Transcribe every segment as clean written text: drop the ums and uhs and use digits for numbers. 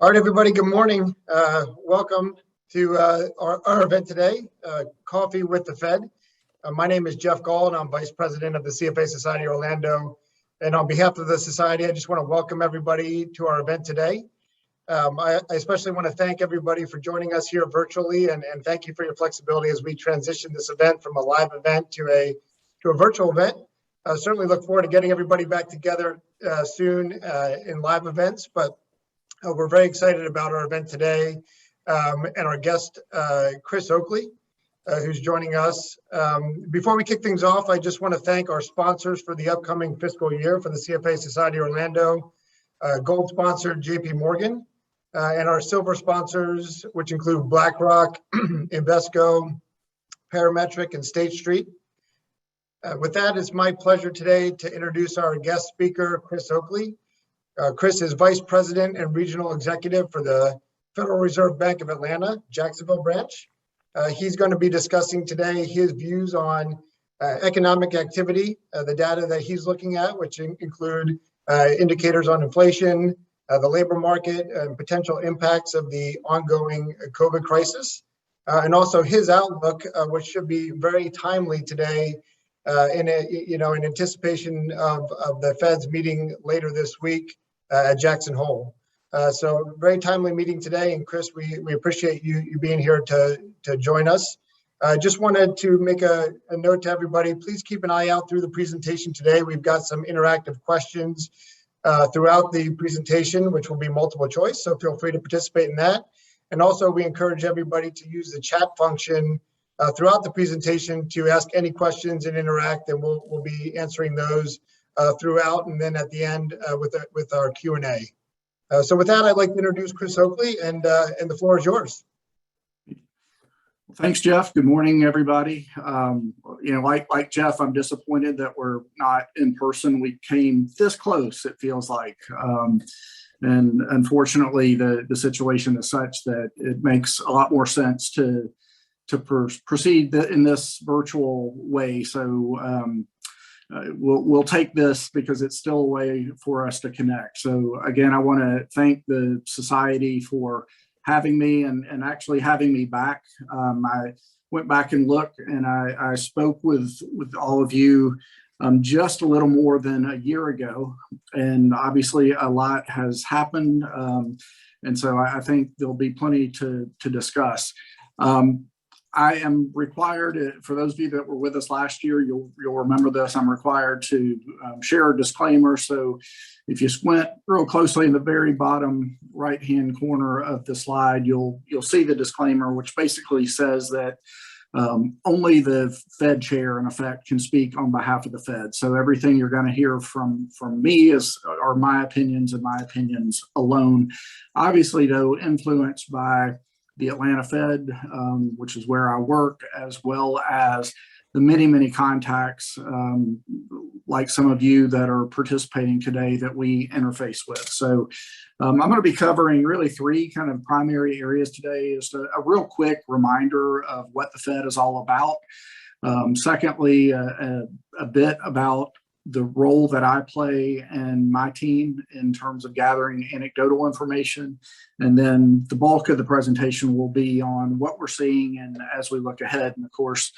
All right, everybody, good morning. Welcome to our event today, Coffee with the Fed. My name is Jeff Gall, and I'm Vice President of the CFA Society Orlando. And on behalf of the Society, I just want to welcome everybody to our event today. I especially want to thank everybody for joining us here virtually, and thank you for your flexibility as we transition this event from a live event to a virtual event. I certainly look forward to getting everybody back together soon in live events, but we're very excited about our event today and our guest, Chris Oakley, who's joining us. Before we kick things off, I just want to thank our sponsors for the upcoming fiscal year for the CFA Society Orlando, gold sponsor JP Morgan, and our silver sponsors, which include BlackRock, Invesco, Parametric, and State Street. With that, it's my pleasure today to introduce our guest speaker, Chris Oakley. Chris is Vice President and Regional Executive for the Federal Reserve Bank of Atlanta, Jacksonville branch. He's going to be discussing today his views on economic activity, the data that he's looking at, which include indicators on inflation, the labor market, and potential impacts of the ongoing COVID crisis, and also his outlook, which should be very timely today in anticipation of the Fed's meeting later this week at Jackson Hole. So very timely meeting today, and Chris, we appreciate you being here to join us. Just wanted to make a note to everybody, please keep an eye out through the presentation today. We've got some interactive questions throughout the presentation, which will be multiple choice, so feel free to participate in that. And also we encourage everybody to use the chat function throughout the presentation to ask any questions and interact, and we'll be answering those throughout, and then at the end with our Q&A. So with that, I'd like to introduce Chris Oakley, and the floor is yours. Thanks, Jeff. Good morning, everybody. Like Jeff, I'm disappointed that we're not in person. We came this close, it feels like. And unfortunately, the situation is such that it makes a lot more sense to proceed in this virtual way. So we'll take this because it's still a way for us to connect. So again, I want to thank the Society for having me and actually having me back. I went back and looked, and I spoke with all of you just a little more than a year ago, and obviously a lot has happened, and so I think there'll be plenty to discuss. I am required, for those of you that were with us last year, you'll remember this, I'm required to share a disclaimer. So if you squint real closely in the very bottom right-hand corner of the slide, you'll see the disclaimer, which basically says that only the Fed chair, in effect, can speak on behalf of the Fed. So everything you're going to hear from me are my opinions and my opinions alone. Obviously, though, influenced by the Atlanta Fed, which is where I work, as well as the many contacts, like some of you that are participating today, that we interface with. So I'm going to be covering really three kind of primary areas today. Is a real quick reminder of what the Fed is all about. Secondly, a bit about the role that I play and my team in terms of gathering anecdotal information. And then the bulk of the presentation will be on what we're seeing and as we look ahead. And of course,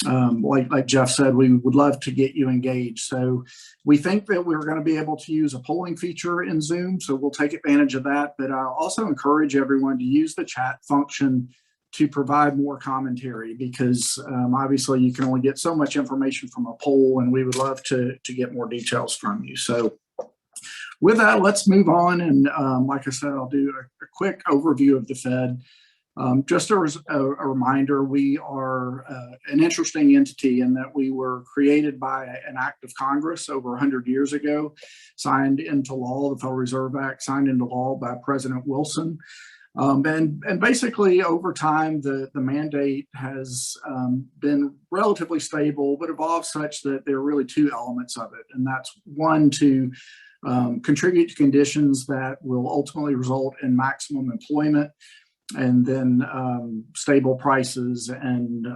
like Jeff said, we would love to get you engaged. So we think that we're going to be able to use a polling feature in Zoom, so we'll take advantage of that. But I'll also encourage everyone to use the chat function to provide more commentary, because obviously you can only get so much information from a poll, and we would love to get more details from you. So with that, let's move on. And like I said, I'll do a quick overview of the Fed. Just a reminder, we are an interesting entity in that we were created by an act of Congress over 100 years ago, signed into law, the Federal Reserve Act, signed into law by President Wilson. And basically over time, the mandate has been relatively stable, but evolved such that there are really two elements of it. And that's one, to contribute to conditions that will ultimately result in maximum employment, and then stable prices, and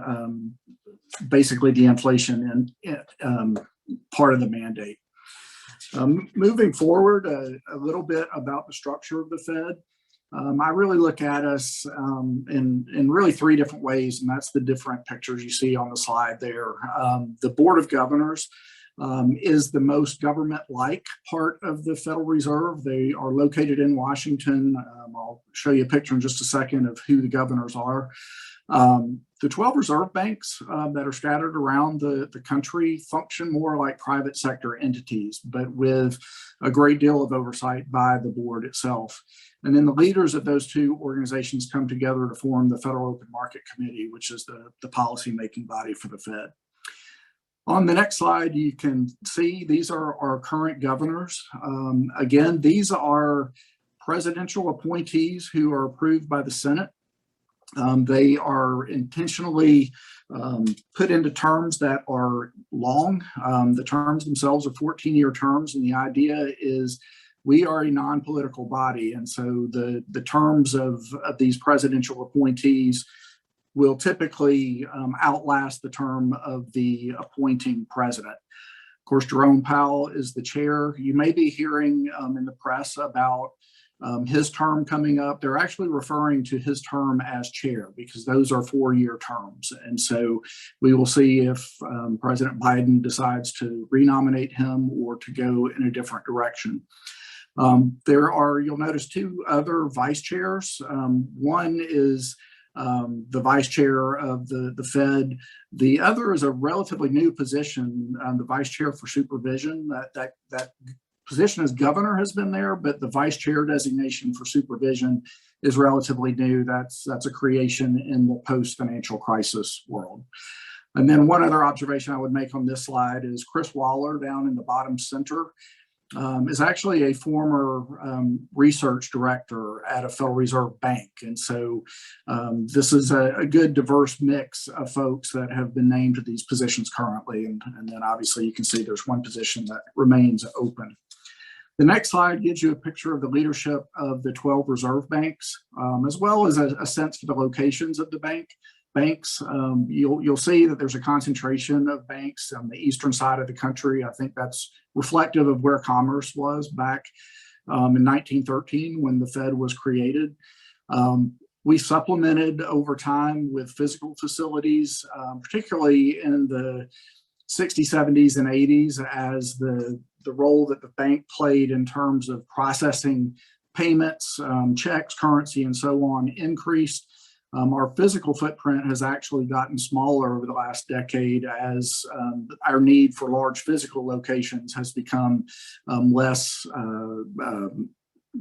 basically de-inflation and part of the mandate. Moving forward, a little bit about the structure of the Fed. I really look at us in really three different ways, and that's the different pictures you see on the slide there. The Board of Governors is the most government-like part of the Federal Reserve. They are located in Washington. I'll show you a picture in just a second of who the governors are. The 12 reserve banks that are scattered around the country function more like private sector entities, but with a great deal of oversight by the board itself. And then the leaders of those two organizations come together to form the Federal Open Market Committee, which is the policy-making body for the Fed. On the next slide, you can see these are our current governors. Again, these are presidential appointees who are approved by the Senate. They are intentionally put into terms that are long. The terms themselves are 14-year terms, and the idea is we are a non-political body, and so the terms of these presidential appointees will typically outlast the term of the appointing president. Of course, Jerome Powell is the chair. You may be hearing in the press about his term coming up. They're actually referring to his term as chair because those are 4-year terms. And so we will see if President Biden decides to renominate him or to go in a different direction. There are, you'll notice, two other vice chairs. One is the vice chair of the Fed. The other is a relatively new position, the vice chair for supervision. That position as governor has been there, but the vice chair designation for supervision is relatively new. That's a creation in the post-financial crisis world. And then one other observation I would make on this slide is Chris Waller down in the bottom center is actually a former research director at a Federal Reserve Bank. And so this is a good diverse mix of folks that have been named to these positions currently. And then obviously you can see there's one position that remains open. The next slide gives you a picture of the leadership of the 12 reserve banks, as well as a sense for the locations of the banks. You'll see that there's a concentration of banks on the eastern side of the country. I think that's reflective of where commerce was back in 1913 when the Fed was created. We supplemented over time with physical facilities, particularly in the 60s, 70s, and 80s, as the role that the bank played in terms of processing payments, checks, currency, and so on increased. Our physical footprint has actually gotten smaller over the last decade as our need for large physical locations has become less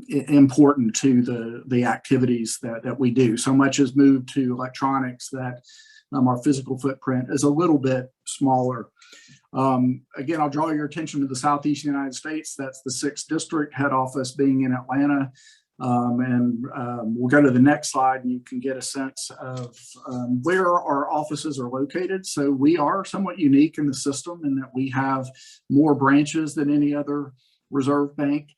important to the activities that we do. So much has moved to electronics that our physical footprint is a little bit smaller. Again, I'll draw your attention to the Southeast United States. That's the 6th District, head office being in Atlanta. We'll go to the next slide and you can get a sense of where our offices are located. So we are somewhat unique in the system in that we have more branches than any other reserve bank.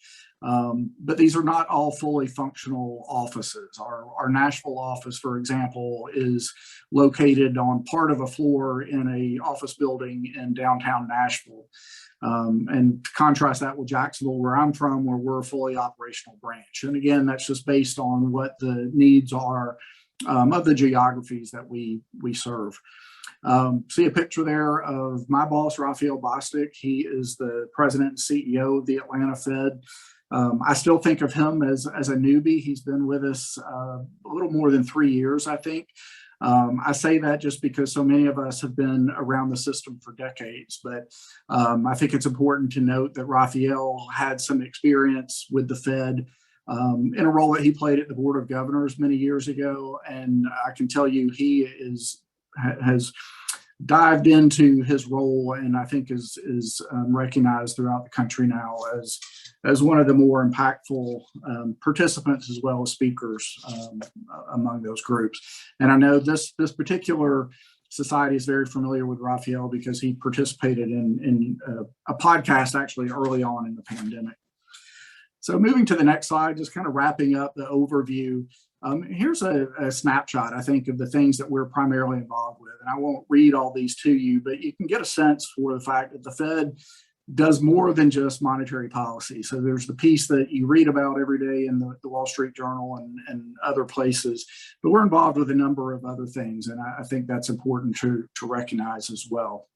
But these are not all fully functional offices. Our Nashville office, for example, is located on part of a floor in an office building in downtown Nashville. And to contrast that with Jacksonville, where I'm from, where we're a fully operational branch. And again, that's just based on what the needs are of the geographies that we serve. See a picture there of my boss, Raphael Bostic. He is the president and CEO of the Atlanta Fed. I still think of him as a newbie. He's been with us a little more than 3 years, I think. I say that just because so many of us have been around the system for decades, but I think it's important to note that Raphael had some experience with the Fed in a role that he played at the Board of Governors many years ago. And I can tell you he has dived into his role and I think is recognized throughout the country now as one of the more impactful participants as well as speakers among those groups. And I know this particular society is very familiar with Raphael because he participated in a podcast actually early on in the pandemic. So moving to the next slide, just kind of wrapping up the overview. Here's a snapshot, I think, of the things that we're primarily involved with. And I won't read all these to you, but you can get a sense for the fact that the Fed does more than just monetary policy. So there's the piece that you read about every day in the Wall Street Journal and other places, but we're involved with a number of other things. And I think that's important to recognize as well.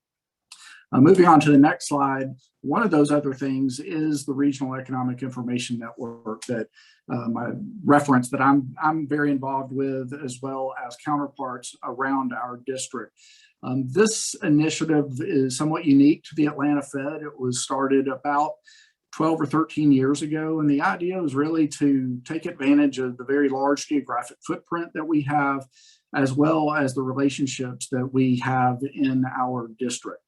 Moving on to the next slide, one of those other things is the Regional Economic Information Network that I referenced that I'm very involved with, as well as counterparts around our district. This initiative is somewhat unique to the Atlanta Fed. It was started about 12 or 13 years ago, and the idea was really to take advantage of the very large geographic footprint that we have, as well as the relationships that we have in our district.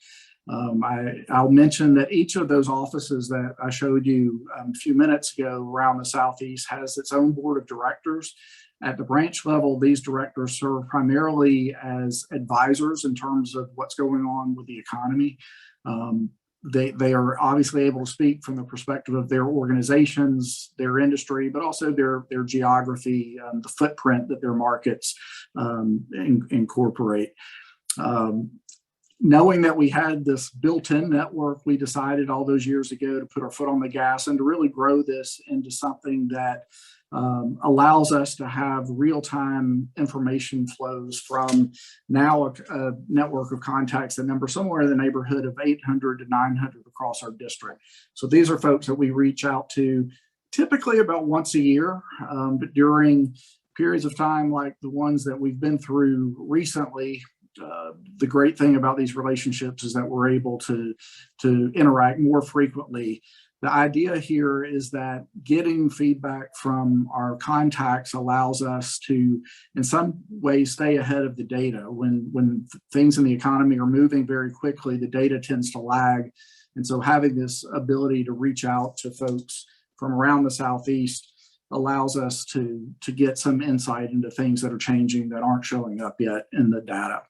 I'll mention that each of those offices that I showed you a few minutes ago around the Southeast has its own board of directors. At the branch level, these directors serve primarily as advisors in terms of what's going on with the economy. They are obviously able to speak from the perspective of their organizations, their industry, but also their geography, the footprint that their markets incorporate. Knowing that we had this built-in network, we decided all those years ago to put our foot on the gas and to really grow this into something that allows us to have real-time information flows from now a network of contacts that number somewhere in the neighborhood of 800 to 900 across our district. So these are folks that we reach out to typically about once a year, but during periods of time like the ones that we've been through recently, the great thing about these relationships is that we're able to interact more frequently. The idea here is that getting feedback from our contacts allows us to, in some ways, stay ahead of the data. When things in the economy are moving very quickly, the data tends to lag. And so having this ability to reach out to folks from around the Southeast allows us to get some insight into things that are changing that aren't showing up yet in the data.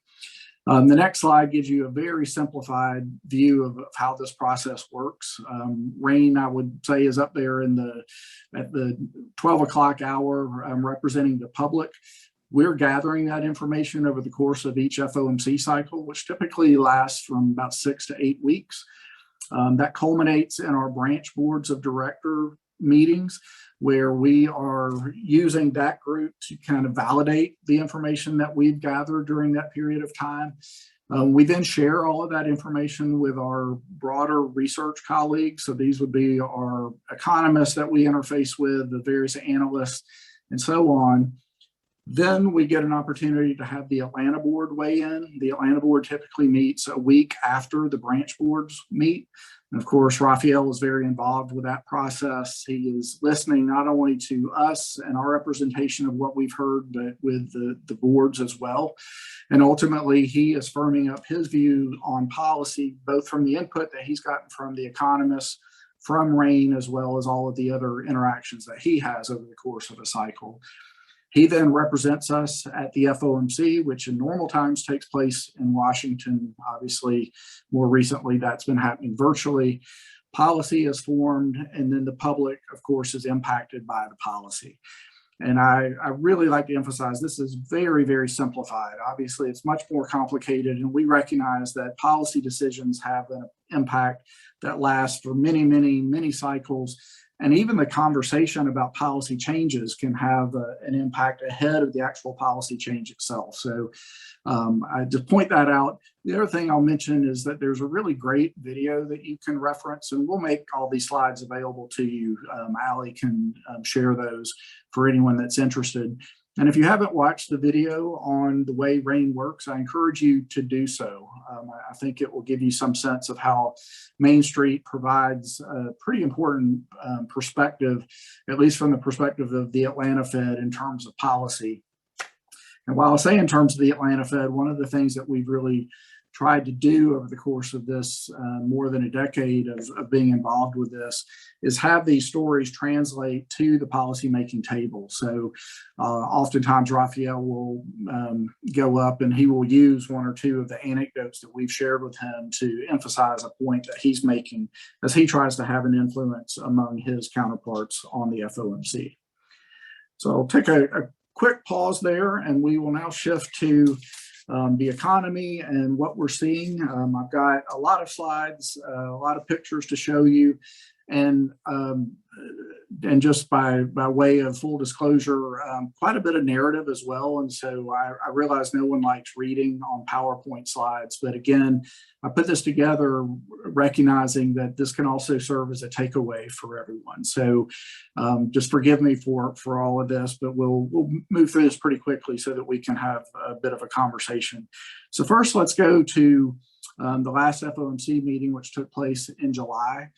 The next slide gives you a very simplified view of how this process works. RAIN, I would say, is up there at the 12 o'clock hour, representing the public. We're gathering that information over the course of each FOMC cycle, which typically lasts from about 6 to 8 weeks. That culminates in our branch boards of director meetings, where we are using that group to kind of validate the information that we've gathered during that period of time. We then share all of that information with our broader research colleagues. So these would be our economists that we interface with, the various analysts, and so on. Then we get an opportunity to have the Atlanta board weigh in. The Atlanta board typically meets a week after the branch boards meet. And of course, Raphael is very involved with that process. He is listening not only to us and our representation of what we've heard, but with the boards as well. And ultimately, he is firming up his view on policy, both from the input that he's gotten from the economists, from RAIN, as well as all of the other interactions that he has over the course of a cycle. He then represents us at the FOMC, which in normal times takes place in Washington. Obviously, more recently, that's been happening virtually. Policy is formed, and then the public, of course, is impacted by the policy. And I really like to emphasize this is very, very simplified. Obviously, it's much more complicated, and we recognize that policy decisions have an impact that lasts for many, many, many cycles. And even the conversation about policy changes can have an impact ahead of the actual policy change itself. So I just point that out. The other thing I'll mention is that there's a really great video that you can reference, and we'll make all these slides available to you. Allie can share those for anyone that's interested. And if you haven't watched the video on the way RAIN works, I encourage you to do so. I think it will give you some sense of how Main Street provides a pretty important perspective, at least from the perspective of the Atlanta Fed in terms of policy. And while I say in terms of the Atlanta Fed, one of the things that we've really tried to do over the course of this more than a decade of being involved with this is have these stories translate to the policymaking table. So oftentimes Raphael will go up and he will use one or two of the anecdotes that we've shared with him to emphasize a point that he's making as he tries to have an influence among his counterparts on the FOMC. So I'll take a quick pause there, and we will now shift to the economy and what we're seeing. I've got a lot of slides, a lot of pictures to show you. And just by way of full disclosure, quite a bit of narrative as well. And so I realize no one likes reading on PowerPoint slides, but again, I put this together recognizing that this can also serve as a takeaway for everyone. So just forgive me for all of this, but we'll move through this pretty quickly so that we can have a bit of a conversation. So first, let's go to the last FOMC meeting, which took place in July,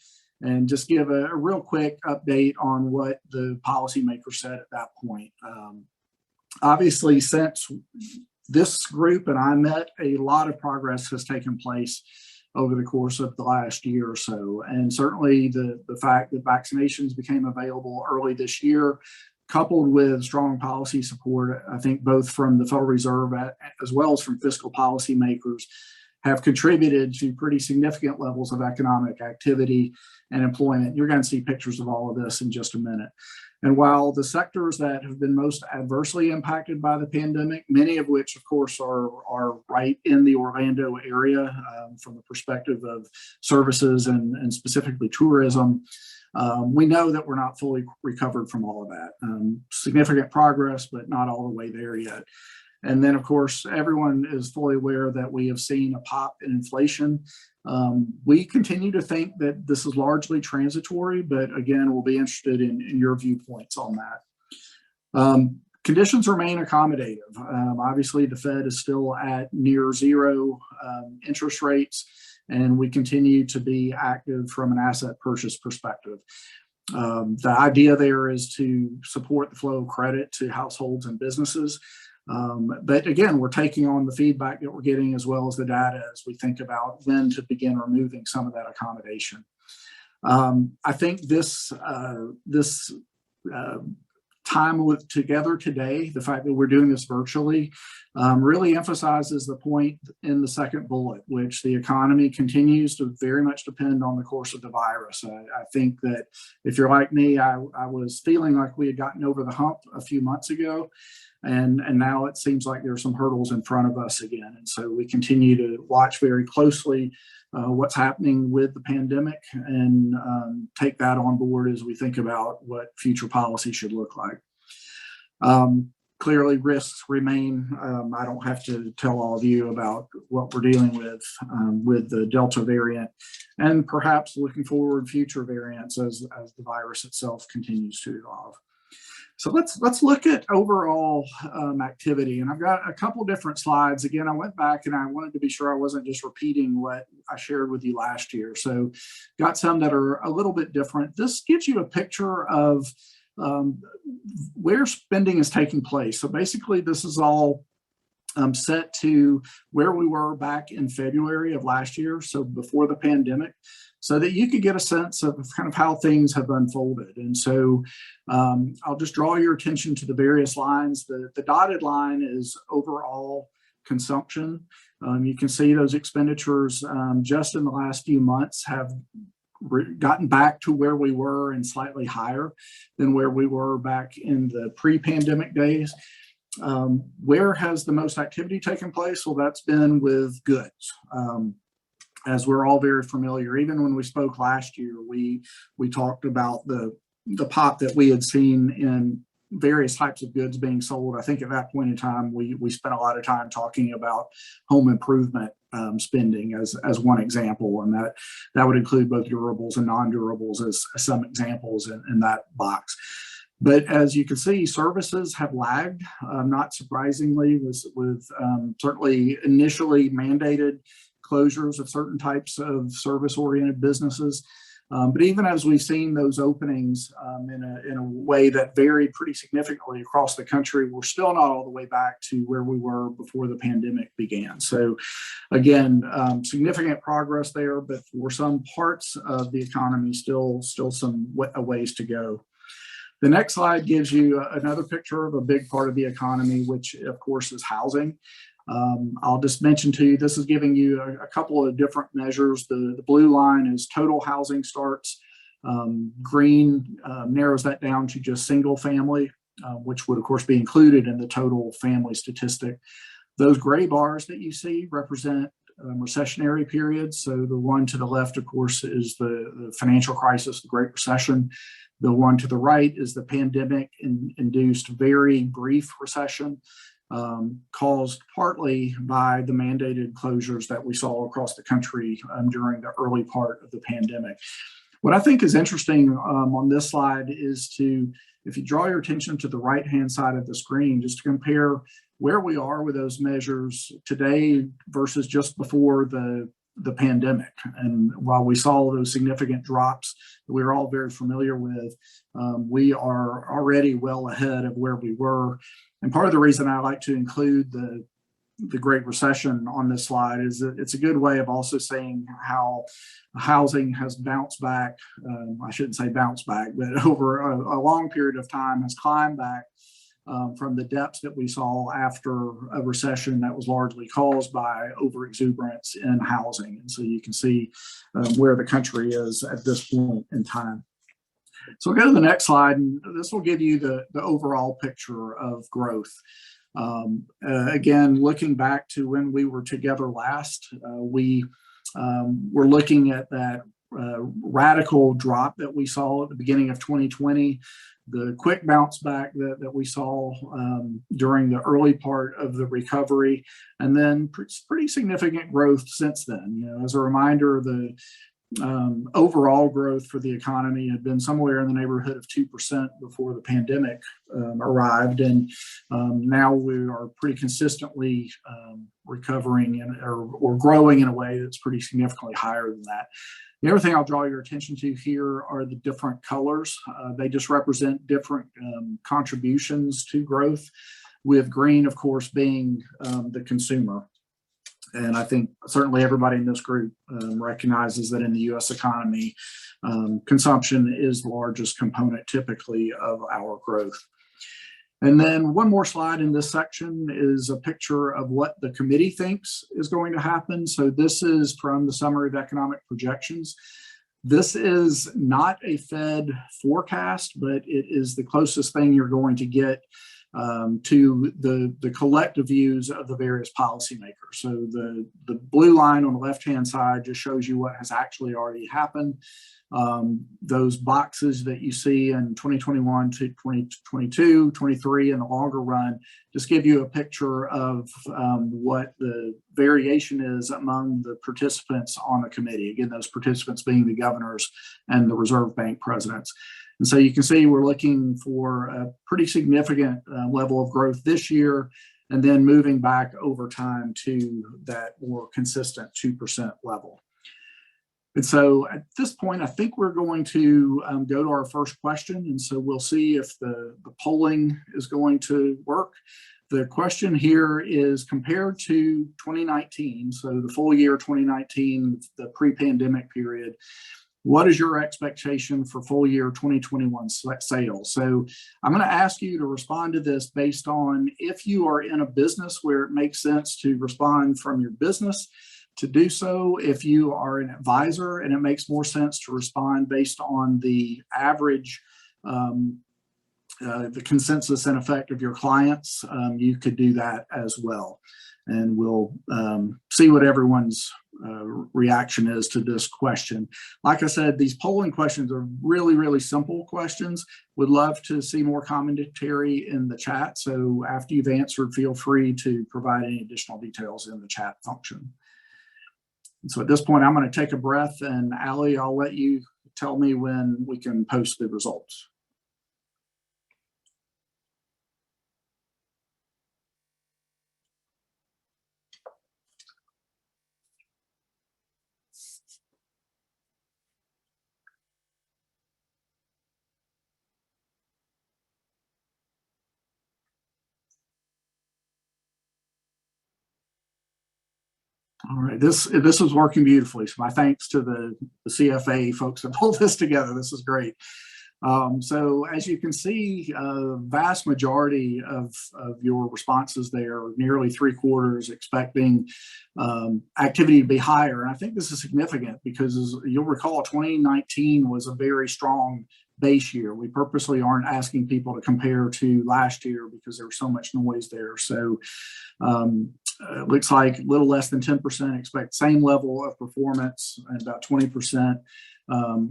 and just give a real quick update on what the policymakers said at that point. Obviously, since this group and I met, a lot of progress has taken place over the course of the last year or so. And certainly the fact that vaccinations became available early this year, coupled with strong policy support, I think both from the Federal Reserve as well as from fiscal policymakers, have contributed to pretty significant levels of economic activity and employment. You're going to see pictures of all of this in just a minute. And while the sectors that have been most adversely impacted by the pandemic, many of which, of course, are right in the Orlando area from the perspective of services and specifically tourism, we know that we're not fully recovered from all of that. Significant progress, but not all the way there yet. And then, of course, everyone is fully aware that we have seen a pop in inflation. We continue to think that this is largely transitory, but again, we'll be interested in your viewpoints on that. Conditions remain accommodative. Obviously, the Fed is still at near zero interest rates, and we continue to be active from an asset purchase perspective. The idea there is to support the flow of credit to households and businesses. But again, we're taking on the feedback that we're getting as well as the data as we think about when to begin removing some of that accommodation. I think this time together today, the fact that we're doing this virtually, really emphasizes the point in the second bullet, which the economy continues to very much depend on the course of the virus. I think that if you're like me, I was feeling like we had gotten over the hump a few months ago. And now it seems like there are some hurdles in front of us again. And so we continue to watch very closely what's happening with the pandemic and take that on board as we think about what future policy should look like. Clearly, risks remain. I don't have to tell all of you about what we're dealing with the Delta variant and perhaps looking forward future variants as the virus itself continues to evolve. So let's look at overall activity. And I've got a couple different slides. Again, I went back and I wanted to be sure I wasn't just repeating what I shared with you last year. So got some that are a little bit different. This gives you a picture of where spending is taking place. So basically, this is all set to where we were back in February of last year, so before the pandemic, so that you could get a sense of kind of how things have unfolded. And so I'll just draw your attention to the various lines. The dotted line is overall consumption. You can see those expenditures just in the last few months have gotten back to where we were and slightly higher than where we were back in the pre-pandemic days. Where has the most activity taken place? Well, that's been with goods. As we're all very familiar, even when we spoke last year, we talked about the pop that we had seen in various types of goods being sold. I think at that point in time, we spent a lot of time talking about home improvement spending as one example, and that would include both durables and non-durables as some examples in that box. But as you can see, services have lagged, not surprisingly, with certainly initially mandated closures of certain types of service-oriented businesses. But even as we've seen those openings in a way that varied pretty significantly across the country, we're still not all the way back to where we were before the pandemic began. So again, significant progress there, but for some parts of the economy, still some ways to go. The next slide gives you another picture of a big part of the economy, which of course is housing. I'll just mention to you, this is giving you a couple of different measures. The blue line is total housing starts. Green narrows that down to just single family, which would of course be included in the total family statistic. Those gray bars that you see represent recessionary periods. So the one to the left, of course, is the financial crisis, the Great Recession. The one to the right is the pandemic-induced very brief recession, caused partly by the mandated closures that we saw across the country during the early part of the pandemic. What I think is interesting on this slide is if you draw your attention to the right-hand side of the screen, just to compare where we are with those measures today versus just before the pandemic. And while we saw those significant drops that we were all very familiar with, we are already well ahead of where we were. And part of the reason I like to include the Great Recession on this slide is that it's a good way of also saying how housing has bounced back. I shouldn't say bounced back, but over a long period of time has climbed back from the depths that we saw after a recession that was largely caused by overexuberance in housing. And so you can see where the country is at this point in time. So we'll go to the next slide, and this will give you the overall picture of growth. Again, looking back to when we were together last, we were looking at that radical drop that we saw at the beginning of 2020, the quick bounce back that we saw during the early part of the recovery, and then pretty significant growth since then. You know, as a reminder, the overall growth for the economy had been somewhere in the neighborhood of 2% before the pandemic arrived, and now we are pretty consistently recovering or growing in a way that's pretty significantly higher than that. The other thing I'll draw your attention to here are the different colors. They just represent different contributions to growth, with green, of course, being the consumer. And I think certainly everybody in this group recognizes that in the U.S. economy, consumption is the largest component typically of our growth. And then one more slide in this section is a picture of what the committee thinks is going to happen. So this is from the Summary of Economic Projections. This is not a Fed forecast, but it is the closest thing you're going to get to the collective views of the various policymakers. So the blue line on the left-hand side just shows you what has actually already happened. Those boxes that you see in 2021 to 2022, 23, and the longer run just give you a picture of what the variation is among the participants on the committee. Again, those participants being the governors and the Reserve Bank presidents. And so you can see we're looking for a pretty significant level of growth this year, and then moving back over time to that more consistent 2% level. And so at this point, I think we're going to go to our first question. And so we'll see if the polling is going to work. The question here is, compared to 2019, so the full year 2019, the pre-pandemic period, what is your expectation for full year 2021 sales? So I'm going to ask you to respond to this based on if you are in a business where it makes sense to respond from your business, to do so. If you are an advisor and it makes more sense to respond based on the average, the consensus and effect of your clients, you could do that as well. And we'll see what everyone's reaction is to this question. Like I said, these polling questions are really, really simple questions. Would love to see more commentary in the chat. So after you've answered, feel free to provide any additional details in the chat function. And so at this point, I'm going to take a breath, and Allie, I'll let you tell me when we can post the results. All right, this is working beautifully. So my thanks to the CFA folks that pulled this together. This is great. So as you can see, vast majority of your responses there, nearly 3/4 expecting activity to be higher. And I think this is significant because, as you'll recall, 2019 was a very strong base year. We purposely aren't asking people to compare to last year because there was so much noise there. So looks like a little less than 10% expect same level of performance, and about 20%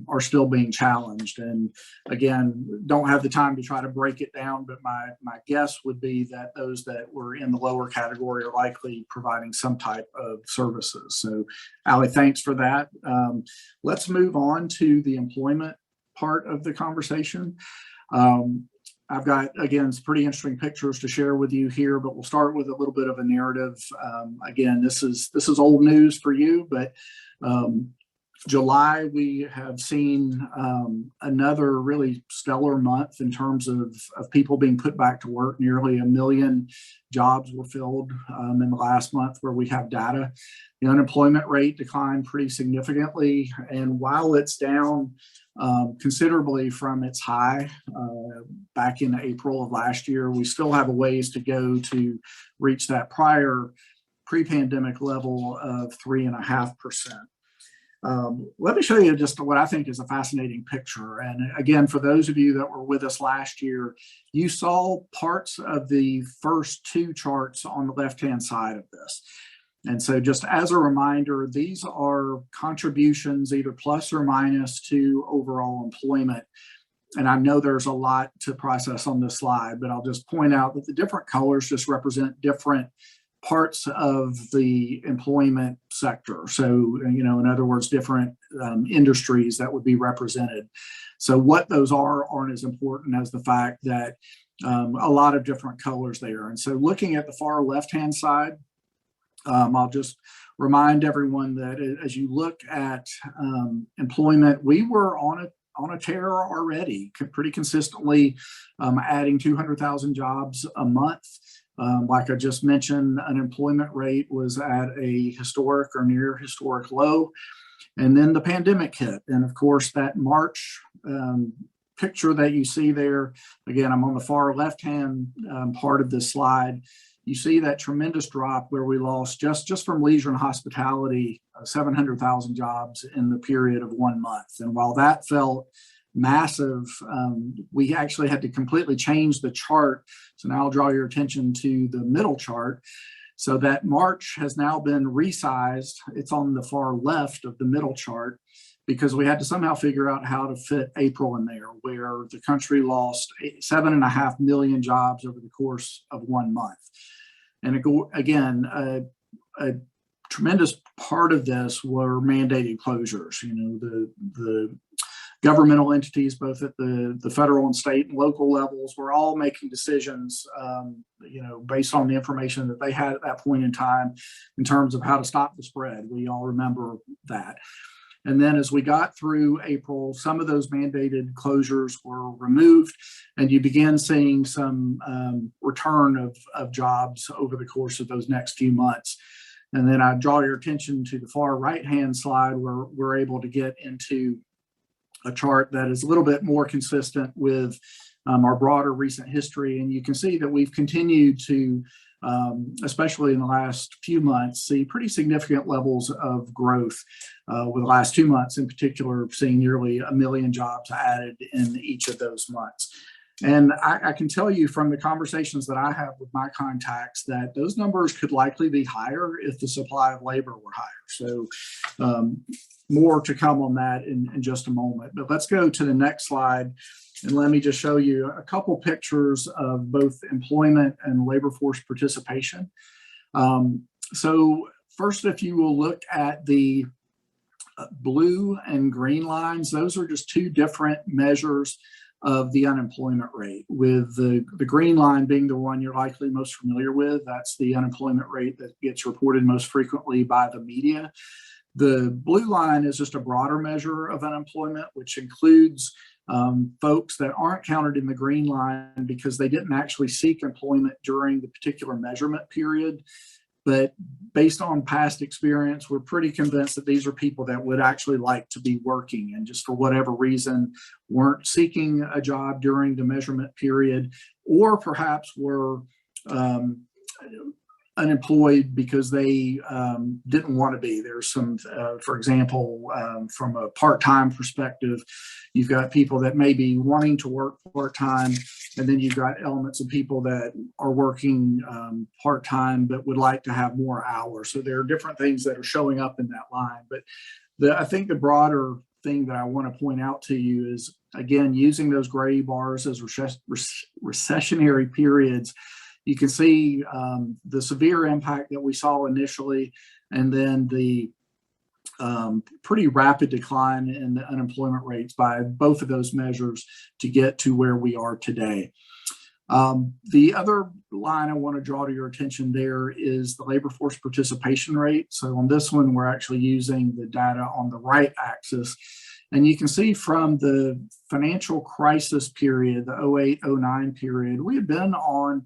are still being challenged. And again, don't have the time to try to break it down, but my guess would be that those that were in the lower category are likely providing some type of services. So Ali, thanks for that. Let's move on to the employment part of the conversation. I've got, again, some pretty interesting pictures to share with you here, but we'll start with a little bit of a narrative. Again, this is old news for you, but July, we have seen another really stellar month in terms of people being put back to work. Nearly 1 million jobs were filled in the last month where we have data. The unemployment rate declined pretty significantly, and while it's down considerably from its high back in April of last year, we still have a ways to go to reach that prior pre-pandemic level of 3.5%. Let me show you just what I think is a fascinating picture. And again, for those of you that were with us last year, you saw parts of the first two charts on the left-hand side of this. And so just as a reminder, these are contributions either plus or minus to overall employment. And I know there's a lot to process on this slide, but I'll just point out that the different colors just represent different parts of the employment sector. So, you know, in other words, different industries that would be represented. So what those aren't as important as the fact that a lot of different colors there. And so looking at the far left-hand side, I'll just remind everyone that as you look at employment, we were on a tear already, pretty consistently adding 200,000 jobs a month. Like I just mentioned, unemployment rate was at a historic or near historic low. And then the pandemic hit. And of course, that March picture that you see there, again, I'm on the far left-hand part of this slide. You see that tremendous drop where we lost just from leisure and hospitality, 700,000 jobs in the period of 1 month. And while that felt massive, we actually had to completely change the chart. So now I'll draw your attention to the middle chart. So that March has now been resized. It's on the far left of the middle chart because we had to somehow figure out how to fit April in there, where the country lost 7.5 million jobs over the course of 1 month. And again, a tremendous part of this were mandated closures. You know, the governmental entities, both at the federal and state and local levels, were all making decisions, you know, based on the information that they had at that point in time in terms of how to stop the spread. We all remember that. And then as we got through April, some of those mandated closures were removed, and you began seeing some return of jobs over the course of those next few months. And then I draw your attention to the far right-hand slide where we're able to get into a chart that is a little bit more consistent with our broader recent history. And you can see that we've continued to, especially in the last few months, see pretty significant levels of growth. With the last 2 months in particular, seeing nearly 1 million jobs added in each of those months. And I can tell you from the conversations that I have with my contacts that those numbers could likely be higher if the supply of labor were higher. So more to come on that in just a moment. But let's go to the next slide. And let me just show you a couple pictures of both employment and labor force participation. So first, if you will look at the blue and green lines, those are just two different measures of the unemployment rate, with the green line being the one you're likely most familiar with. That's the unemployment rate that gets reported most frequently by the media. The blue line is just a broader measure of unemployment, which includes folks that aren't counted in the green line because they didn't actually seek employment during the particular measurement period. But based on past experience, we're pretty convinced that these are people that would actually like to be working and just for whatever reason weren't seeking a job during the measurement period, or perhaps were unemployed because they didn't want to be. There's some, for example, from a part-time perspective, you've got people that may be wanting to work part-time, and then you've got elements of people that are working part-time but would like to have more hours. So there are different things that are showing up in that line. But I think the broader thing that I want to point out to you is, again, using those gray bars as recessionary periods, you can see the severe impact that we saw initially, and then the pretty rapid decline in the unemployment rates by both of those measures to get to where we are today. The other line I want to draw to your attention there is the labor force participation rate. So on this one, we're actually using the data on the right axis. And you can see from the financial crisis period, the 08-09 period, we had been on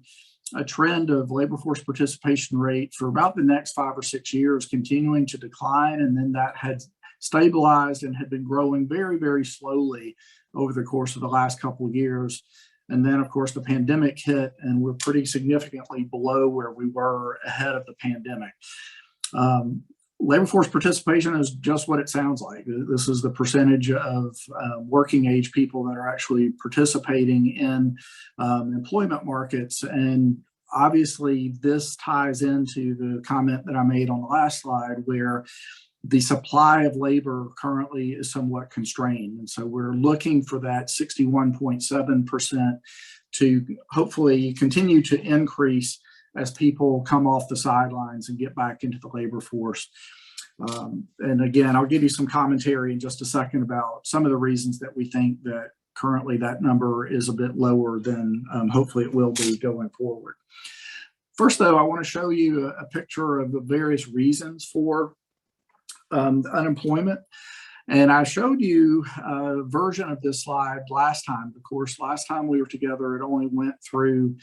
a trend of labor force participation rate for about the next 5 or 6 years, continuing to decline. And then that had stabilized and had been growing very, very slowly over the course of the last couple of years. And then, of course, the pandemic hit, and we're pretty significantly below where we were ahead of the pandemic. Labor force participation is just what it sounds like. This is the percentage of working age people that are actually participating in employment markets. And obviously, this ties into the comment that I made on the last slide, where the supply of labor currently is somewhat constrained. And so we're looking for that 61.7% to hopefully continue to increase as people come off the sidelines and get back into the labor force. And again, I'll give you some commentary in just a second about some of the reasons that we think that currently that number is a bit lower than hopefully it will be going forward. First, though, I want to show you a picture of the various reasons for unemployment. And I showed you a version of this slide last time. Of course, last time we were together, it only went through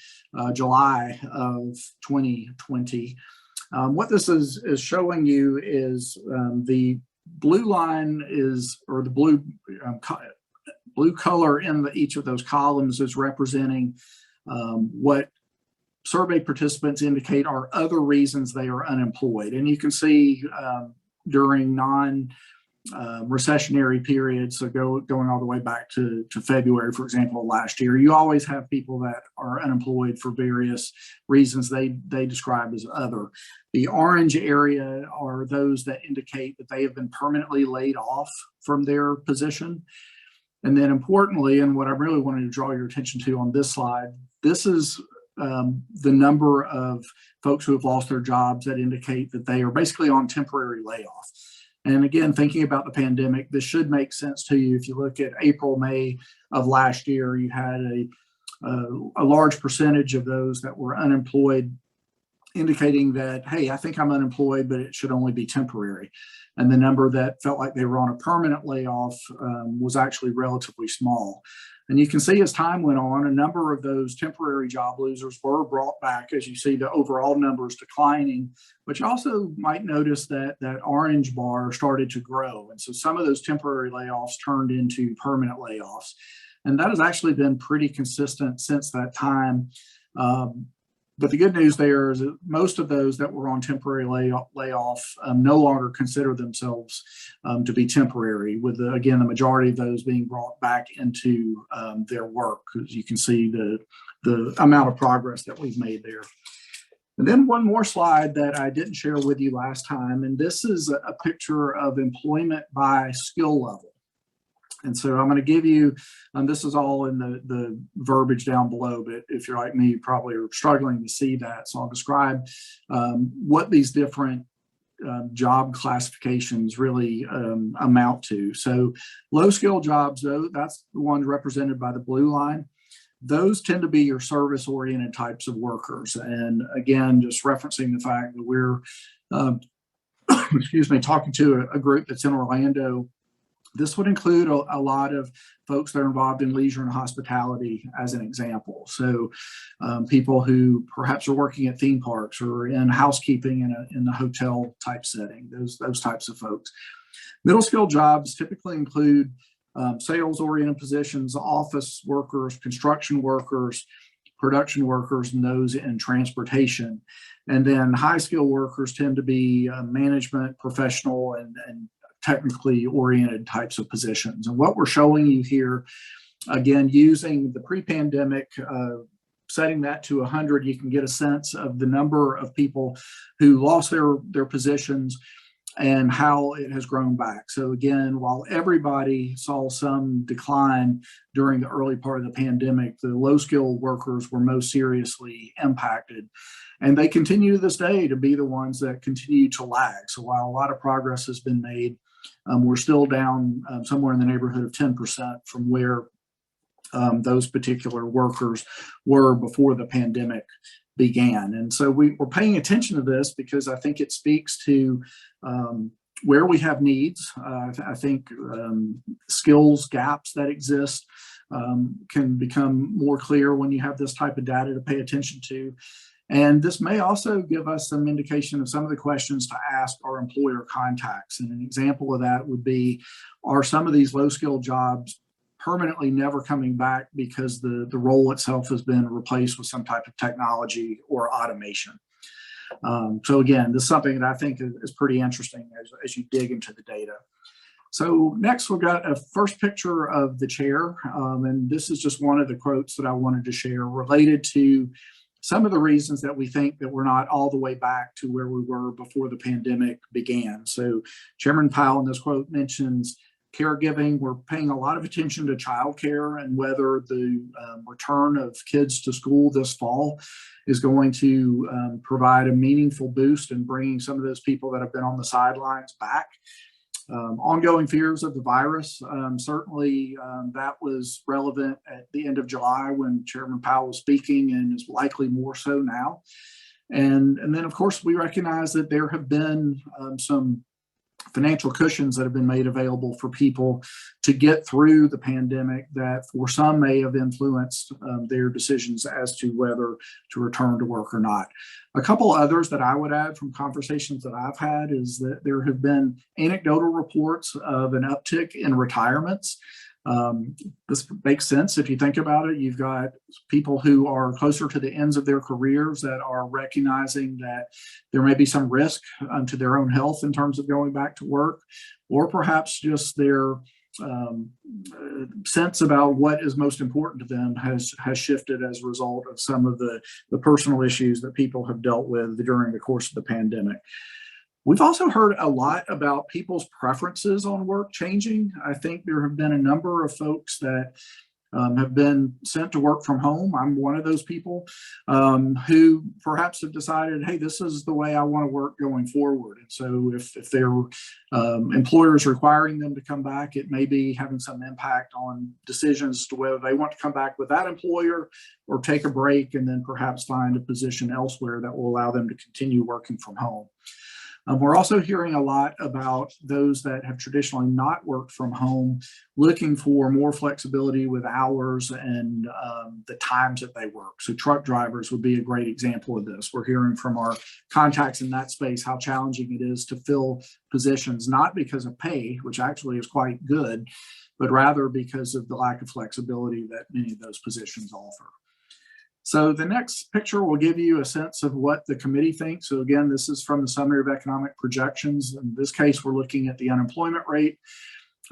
July of 2020. What this is showing you is the blue line is, or the blue color in each of those columns is representing what survey participants indicate are other reasons they are unemployed. And you can see during recessionary periods, so going all the way back to February, for example, last year, you always have people that are unemployed for various reasons they describe as other. The orange area are those that indicate that they have been permanently laid off from their position. And then importantly, and what I really wanted to draw your attention to on this slide, this is the number of folks who have lost their jobs that indicate that they are basically on temporary layoff. And again, thinking about the pandemic, this should make sense to you. If you look at April, May of last year, you had a large percentage of those that were unemployed, indicating that, hey, I think I'm unemployed, but it should only be temporary. And the number that felt like they were on a permanent layoff was actually relatively small. And you can see as time went on, a number of those temporary job losers were brought back, as you see the overall numbers declining. But you also might notice that that orange bar started to grow. And so some of those temporary layoffs turned into permanent layoffs. And that has actually been pretty consistent since that time. But the good news there is that most of those that were on temporary layoff no longer consider themselves to be temporary, with, again, the majority of those being brought back into their work, as you can see the amount of progress that we've made there. And then one more slide that I didn't share with you last time, and this is a picture of employment by skill level. And so I'm going to give you, this is all in the verbiage down below, but if you're like me, you probably are struggling to see that. So I'll describe what these different job classifications really amount to. So low skill jobs, though, that's the ones represented by the blue line. Those tend to be your service oriented types of workers. And again, just referencing the fact that we're, excuse me, talking to a group that's in Orlando. This would include a lot of folks that are involved in leisure and hospitality, as an example. So people who perhaps are working at theme parks or in housekeeping in a hotel type setting, those types of folks. Middle skill jobs typically include sales oriented positions, office workers, construction workers, production workers, and those in transportation. And then high skill workers tend to be management, professional, and technically oriented types of positions. And what we're showing you here, again, using the pre-pandemic, setting that to 100, you can get a sense of the number of people who lost their positions and how it has grown back. So again, while everybody saw some decline during the early part of the pandemic, the low-skilled workers were most seriously impacted. And they continue to this day to be the ones that continue to lag. So while a lot of progress has been made, we're still down somewhere in the neighborhood of 10% from where those particular workers were before the pandemic began. And so we're paying attention to this because I think it speaks to where we have needs. I think skills gaps that exist can become more clear when you have this type of data to pay attention to. And this may also give us some indication of some of the questions to ask our employer contacts. And an example of that would be, are some of these low-skilled jobs permanently never coming back because the role itself has been replaced with some type of technology or automation? So again, this is something that I think is pretty interesting as you dig into the data. So next, we've got a first picture of the chair. And this is just one of the quotes that I wanted to share related to some of the reasons that we think that we're not all the way back to where we were before the pandemic began. So Chairman Powell in this quote mentions caregiving. We're paying a lot of attention to childcare and whether the return of kids to school this fall is going to provide a meaningful boost in bringing some of those people that have been on the sidelines back. Ongoing fears of the virus, certainly that was relevant at the end of July when Chairman Powell was speaking, and is likely more so now. And then, of course, we recognize that there have been some financial cushions that have been made available for people to get through the pandemic that for some may have influenced their decisions as to whether to return to work or not. A couple others that I would add from conversations that I've had is that there have been anecdotal reports of an uptick in retirements. This makes sense if you think about it. You've got people who are closer to the ends of their careers that are recognizing that there may be some risk to their own health in terms of going back to work, or perhaps just their sense about what is most important to them has shifted as a result of some of the personal issues that people have dealt with during the course of the pandemic. We've also heard a lot about people's preferences on work changing. I think there have been a number of folks that have been sent to work from home. I'm one of those people who perhaps have decided, hey, this is the way I want to work going forward. And so if their employer is requiring them to come back, it may be having some impact on decisions as to whether they want to come back with that employer or take a break and then perhaps find a position elsewhere that will allow them to continue working from home. We're also hearing a lot about those that have traditionally not worked from home, looking for more flexibility with hours and the times that they work. So truck drivers would be a great example of this. We're hearing from our contacts in that space how challenging it is to fill positions, not because of pay, which actually is quite good, but rather because of the lack of flexibility that many of those positions offer. So the next picture will give you a sense of what the committee thinks. So again, this is from the Summary of Economic Projections. In this case, we're looking at the unemployment rate,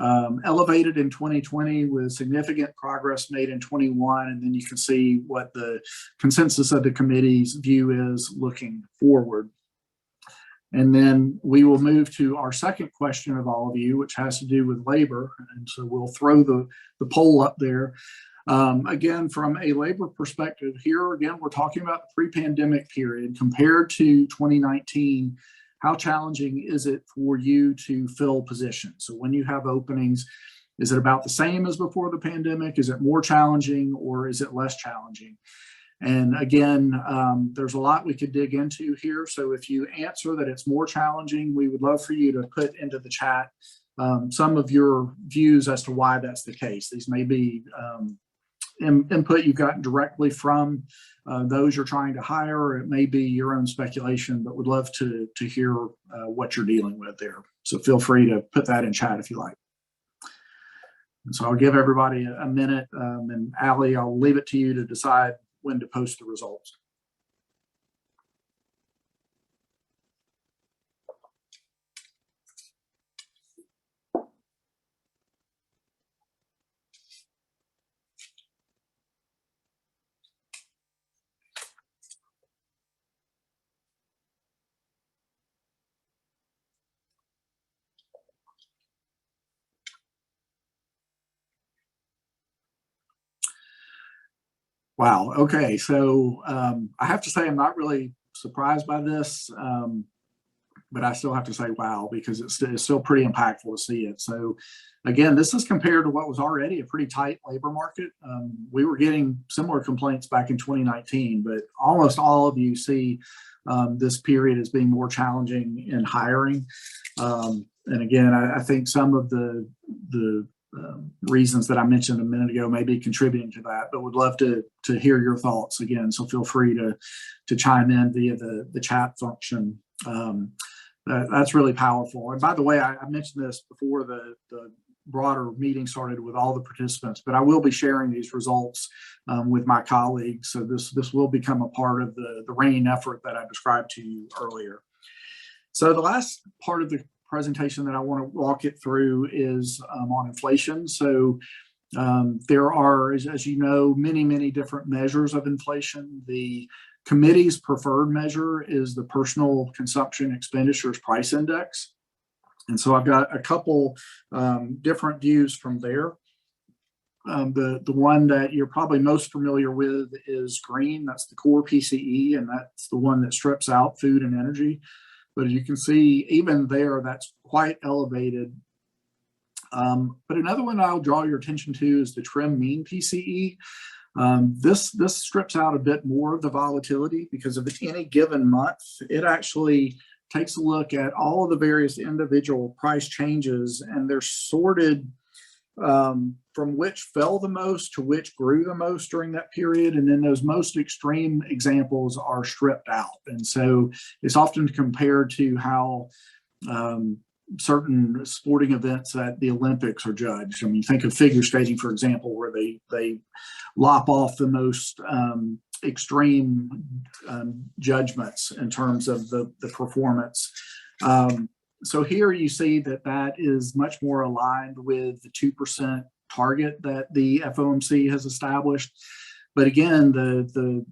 elevated in 2020 with significant progress made in 21. And then you can see what the consensus of the committee's view is looking forward. And then we will move to our second question of all of you, which has to do with labor. And so we'll throw the poll up there. Again, from a labor perspective here, again, we're talking about the pre-pandemic period compared to 2019. How challenging is it for you to fill positions? So when you have openings, is it about the same as before the pandemic? Is it more challenging or is it less challenging? And again, there's a lot we could dig into here. So if you answer that it's more challenging, we would love for you to put into the chat some of your views as to why that's the case. These may be input you've gotten directly from those you're trying to hire, or it may be your own speculation, but would love to hear what you're dealing with there. So feel free to put that in chat if you like. And so I'll give everybody a minute, and Allie, I'll leave it to you to decide when to post the results. Wow. Okay. So I have to say I'm not really surprised by this, but I still have to say wow, because it's still pretty impactful to see it. So again, this is compared to what was already a pretty tight labor market. We were getting similar complaints back in 2019, but almost all of you see this period as being more challenging in hiring. And again, I think some of the reasons that I mentioned a minute ago may be contributing to that, but would love to hear your thoughts again. So feel free to chime in via the chat function. That's really powerful. And by the way, I mentioned this before the broader meeting started with all the participants, but I will be sharing these results with my colleagues. So this will become a part of the RAIN effort that I described to you earlier. So the last part of the presentation that I want to walk it through is on inflation. So there are, as you know, many different measures of inflation. The committee's preferred measure is the Personal Consumption Expenditures Price Index. And so I've got a couple different views from there. The one that you're probably most familiar with is green. That's the core PCE, and that's the one that strips out food and energy. But as you can see, even there, that's quite elevated. But another one I'll draw your attention to is the trim mean PCE. This strips out a bit more of the volatility, because of any given month, it actually takes a look at all of the various individual price changes, and they're sorted from which fell the most to which grew the most during that period. And then those most extreme examples are stripped out. And so it's often compared to how certain sporting events at the Olympics are judged. I mean, think of figure skating, for example, where they lop off the most extreme judgments in terms of the performance. So here you see that is much more aligned with the 2% target that the FOMC has established. But again, the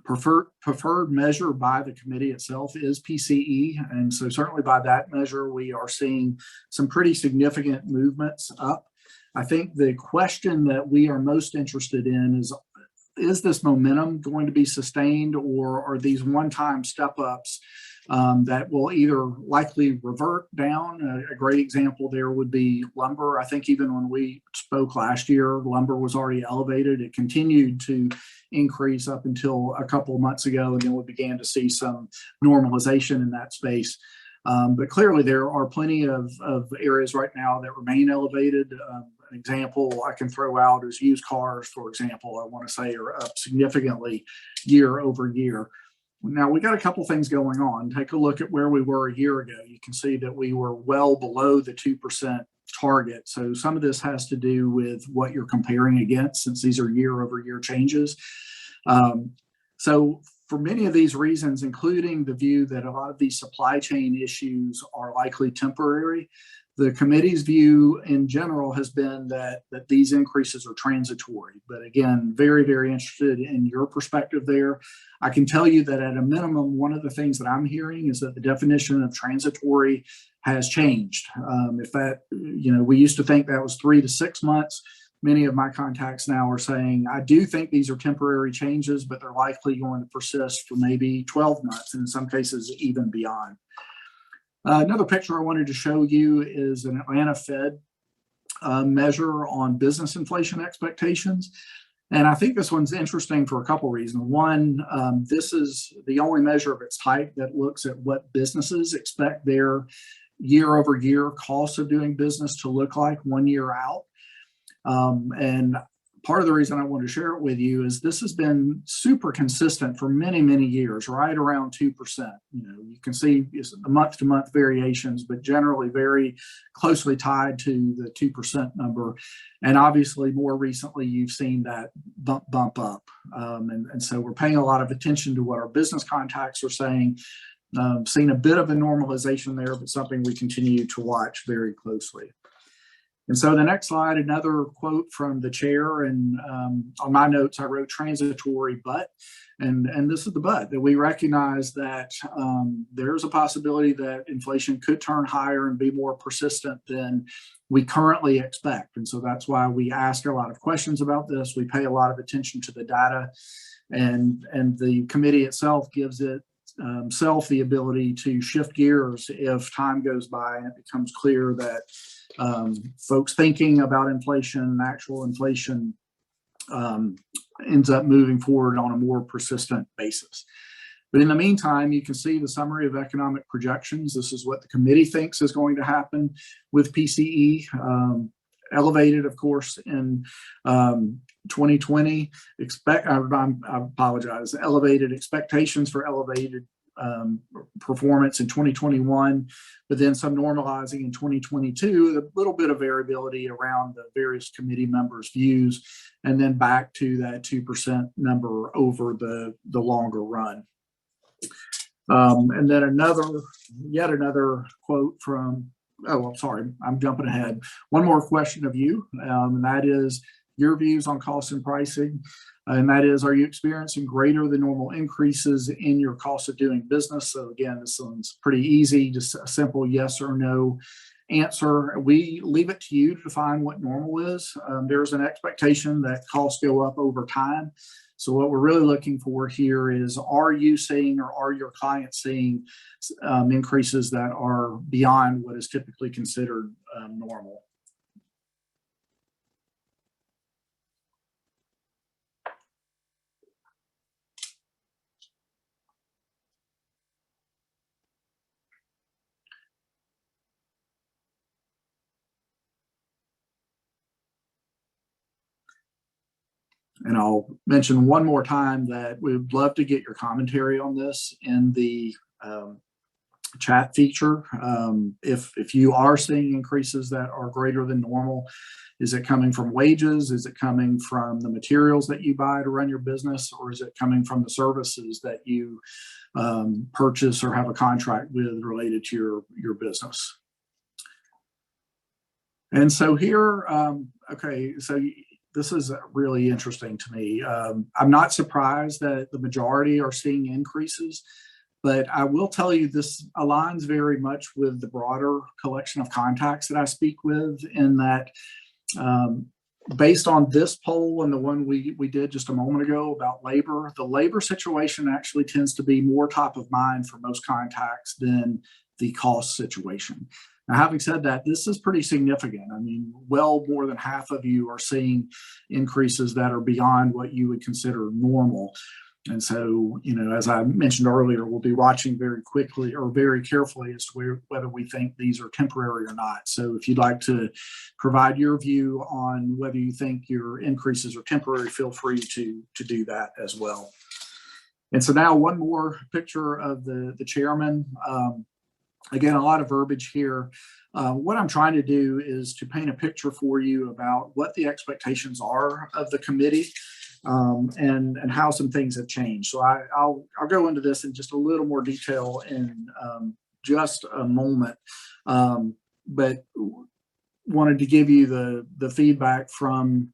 preferred measure by the committee itself is PCE. And so certainly by that measure, we are seeing some pretty significant movements up. I think the question that we are most interested in is this momentum going to be sustained, or are these one-time step-ups that will either likely revert down? A great example there would be lumber. I think even when we spoke last year, lumber was already elevated. It continued to increase up until a couple of months ago, and then we began to see some normalization in that space. But clearly there are plenty of areas right now that remain elevated. An example I can throw out is used cars, for example, I want to say are up significantly year over year. Now, we got a couple things going on. Take a look at where we were a year ago. You can see that we were well below the 2% target. So some of this has to do with what you're comparing against, since these are year over year changes. So for many of these reasons, including the view that a lot of these supply chain issues are likely temporary, the committee's view in general has been that these increases are transitory. But again, very interested in your perspective there. I can tell you that at a minimum, one of the things that I'm hearing is that the definition of transitory has changed. If that, we used to think that was 3 to 6 months. Many of my contacts now are saying, I do think these are temporary changes, but they're likely going to persist for maybe 12 months, and in some cases even beyond. Another picture I wanted to show you is an Atlanta Fed measure on business inflation expectations. And I think this one's interesting for a couple of reasons. One, this is the only measure of its type that looks at what businesses expect their year over year costs of doing business to look like 1 year out. And part of the reason I want to share it with you is this has been super consistent for many, many years, right around 2%. You can see it's the month-to-month variations, but generally very closely tied to the 2% number. And obviously, more recently, you've seen that bump up. And so we're paying a lot of attention to what our business contacts are saying. Seen a bit of a normalization there, but something we continue to watch very closely. And so the next slide, another quote from the chair, and on my notes I wrote transitory but, and this is the but, that we recognize that there's a possibility that inflation could turn higher and be more persistent than we currently expect. And so that's why we ask a lot of questions about this. We pay a lot of attention to the data, and the committee itself gives it the ability to shift gears if time goes by and it becomes clear that folks thinking about inflation, actual inflation, ends up moving forward on a more persistent basis. But in the meantime, you can see the summary of economic projections. This is what the committee thinks is going to happen with PCE. Elevated, of course, in 2020. I apologize. Elevated expectations for elevated performance in 2021, but then some normalizing in 2022, a little bit of variability around the various committee members' views, and then back to that 2% number over the longer run. And then yet another quote from, oh, I'm sorry, I'm jumping ahead. One more question of you, and that is your views on cost and pricing. And that is, are you experiencing greater than normal increases in your cost of doing business? So again, this one's pretty easy, just a simple yes or no answer. We leave it to you to define what normal is. There's an expectation that costs go up over time. So what we're really looking for here is, are you seeing or are your clients seeing increases that are beyond what is typically considered normal? And I'll mention one more time that we'd love to get your commentary on this in the chat feature. If you are seeing increases that are greater than normal, is it coming from wages? Is it coming from the materials that you buy to run your business? Or is it coming from the services that you purchase or have a contract with related to your business? And so here, okay, so this is really interesting to me. I'm not surprised that the majority are seeing increases, but I will tell you this aligns very much with the broader collection of contacts that I speak with, in that based on this poll and the one we did just a moment ago about labor, the labor situation actually tends to be more top of mind for most contacts than the cost situation. Now, having said that, this is pretty significant. I mean, well more than half of you are seeing increases that are beyond what you would consider normal. And so, as I mentioned earlier, we'll be watching very quickly or very carefully as to whether we think these are temporary or not. So if you'd like to provide your view on whether you think your increases are temporary, feel free to do that as well. And so now one more picture of the chairman. Again, a lot of verbiage here. What I'm trying to do is to paint a picture for you about what the expectations are of the committee, and how some things have changed. So I'll go into this in just a little more detail in just a moment, but wanted to give you the feedback from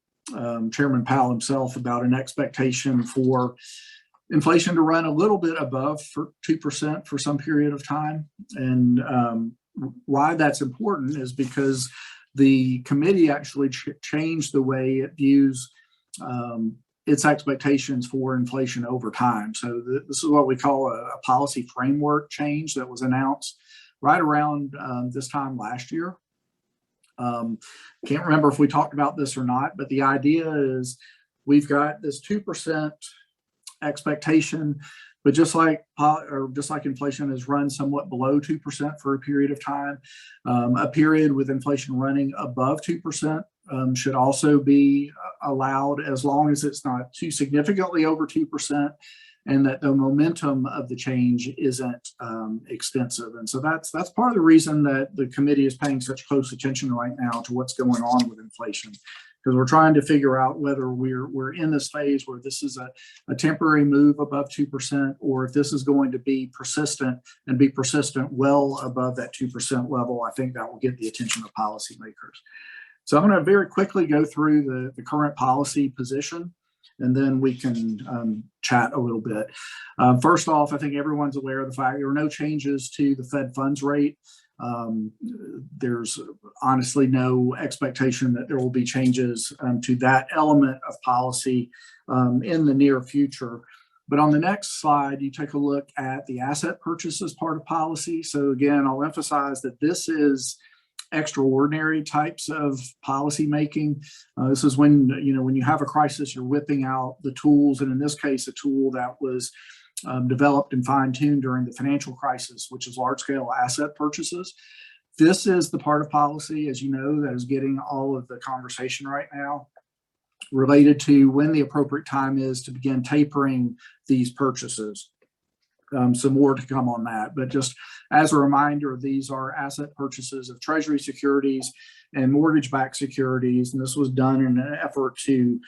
Chairman Powell himself about an expectation for inflation to run a little bit above 2% for some period of time. And why that's important is because the committee actually changed the way it views its expectations for inflation over time. So this is what we call a policy framework change that was announced right around this time last year. Can't remember if we talked about this or not, but the idea is we've got this 2% expectation, but just like inflation has run somewhat below 2% for a period of time, a period with inflation running above 2% should also be allowed as long as it's not too significantly over 2%, and that the momentum of the change isn't extensive. And so that's part of the reason that the committee is paying such close attention right now to what's going on with inflation, because we're trying to figure out whether we're in this phase where this is a temporary move above 2%, or if this is going to be persistent and be persistent well above that 2% level. I think that will get the attention of policymakers. So I'm going to very quickly go through the current policy position, and then we can chat a little bit. First off, I think everyone's aware of the fact there are no changes to the Fed funds rate. There's honestly no expectation that there will be changes to that element of policy in the near future. But on the next slide, you take a look at the asset purchases part of policy. So again, I'll emphasize that this is extraordinary types of policy making. This is when you have a crisis, you're whipping out the tools, and in this case, a tool that was developed and fine-tuned during the financial crisis, which is large-scale asset purchases. This is the part of policy, as you know, that is getting all of the conversation right now related to when the appropriate time is to begin tapering these purchases. Some more to come on that, but just as a reminder, these are asset purchases of Treasury securities and mortgage-backed securities, and this was done in an effort to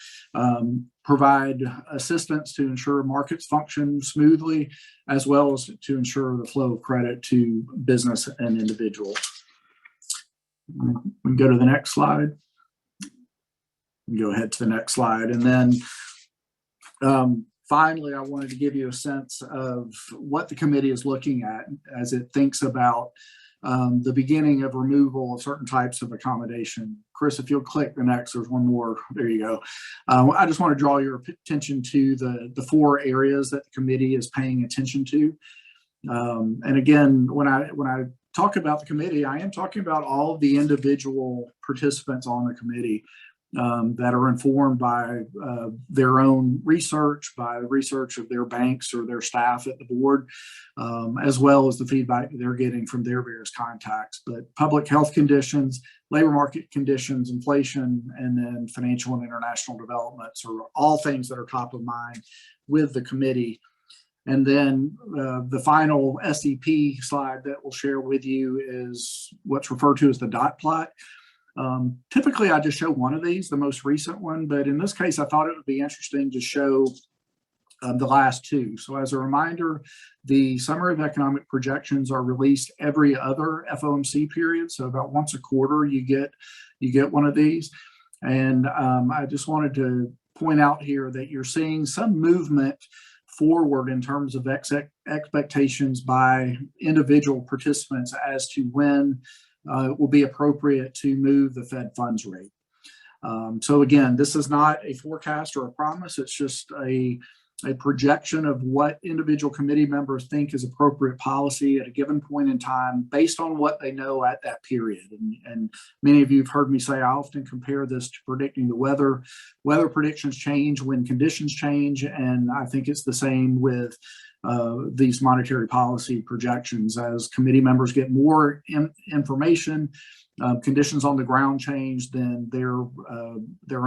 provide assistance to ensure markets function smoothly, as well as to ensure the flow of credit to business and individuals. We can go to the next slide. Go ahead to the next slide, and then finally, I wanted to give you a sense of what the committee is looking at as it thinks about the beginning of removal of certain types of accommodation. Chris, if you'll click the next, there's one more. There you go. I just want to draw your attention to the 4 areas that the committee is paying attention to. And again, when I talk about the committee, I am talking about all of the individual participants on the committee. That are informed by their own research, by the research of their banks or their staff at the board, as well as the feedback that they're getting from their various contacts. But public health conditions, labor market conditions, inflation, and then financial and international developments are all things that are top of mind with the committee. And then the final SEP slide that we'll share with you is what's referred to as the dot plot. Typically, I just show one of these, the most recent one, but in this case, I thought it would be interesting to show the last 2. So as a reminder, the summary of economic projections are released every other FOMC period. So about once a quarter, you get one of these. And I just wanted to point out here that you're seeing some movement forward in terms of expectations by individual participants as to when it will be appropriate to move the Fed funds rate. So again, this is not a forecast or a promise. It's just a projection of what individual committee members think is appropriate policy at a given point in time based on what they know at that period. And many of you have heard me say I often compare this to predicting the weather. Weather predictions change when conditions change, and I think it's the same with these monetary policy projections. As committee members get more information, conditions on the ground change, then their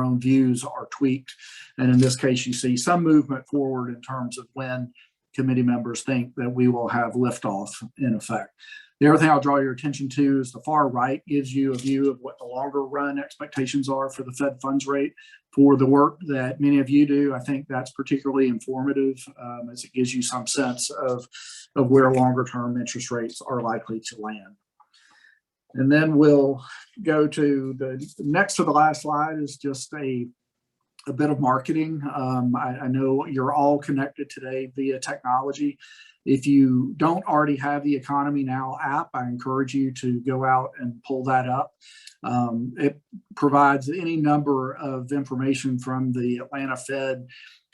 own views are tweaked. And in this case, you see some movement forward in terms of when committee members think that we will have liftoff in effect. The other thing I'll draw your attention to is the far right gives you a view of what the longer run expectations are for the Fed funds rate. For the work that many of you do, I think that's particularly informative as it gives you some sense of where longer term interest rates are likely to land. And then we'll go to the next to the last slide is just a bit of marketing. I know you're all connected today via technology. If you don't already have the Economy Now app, I encourage you to go out and pull that up. It provides any number of information from the Atlanta Fed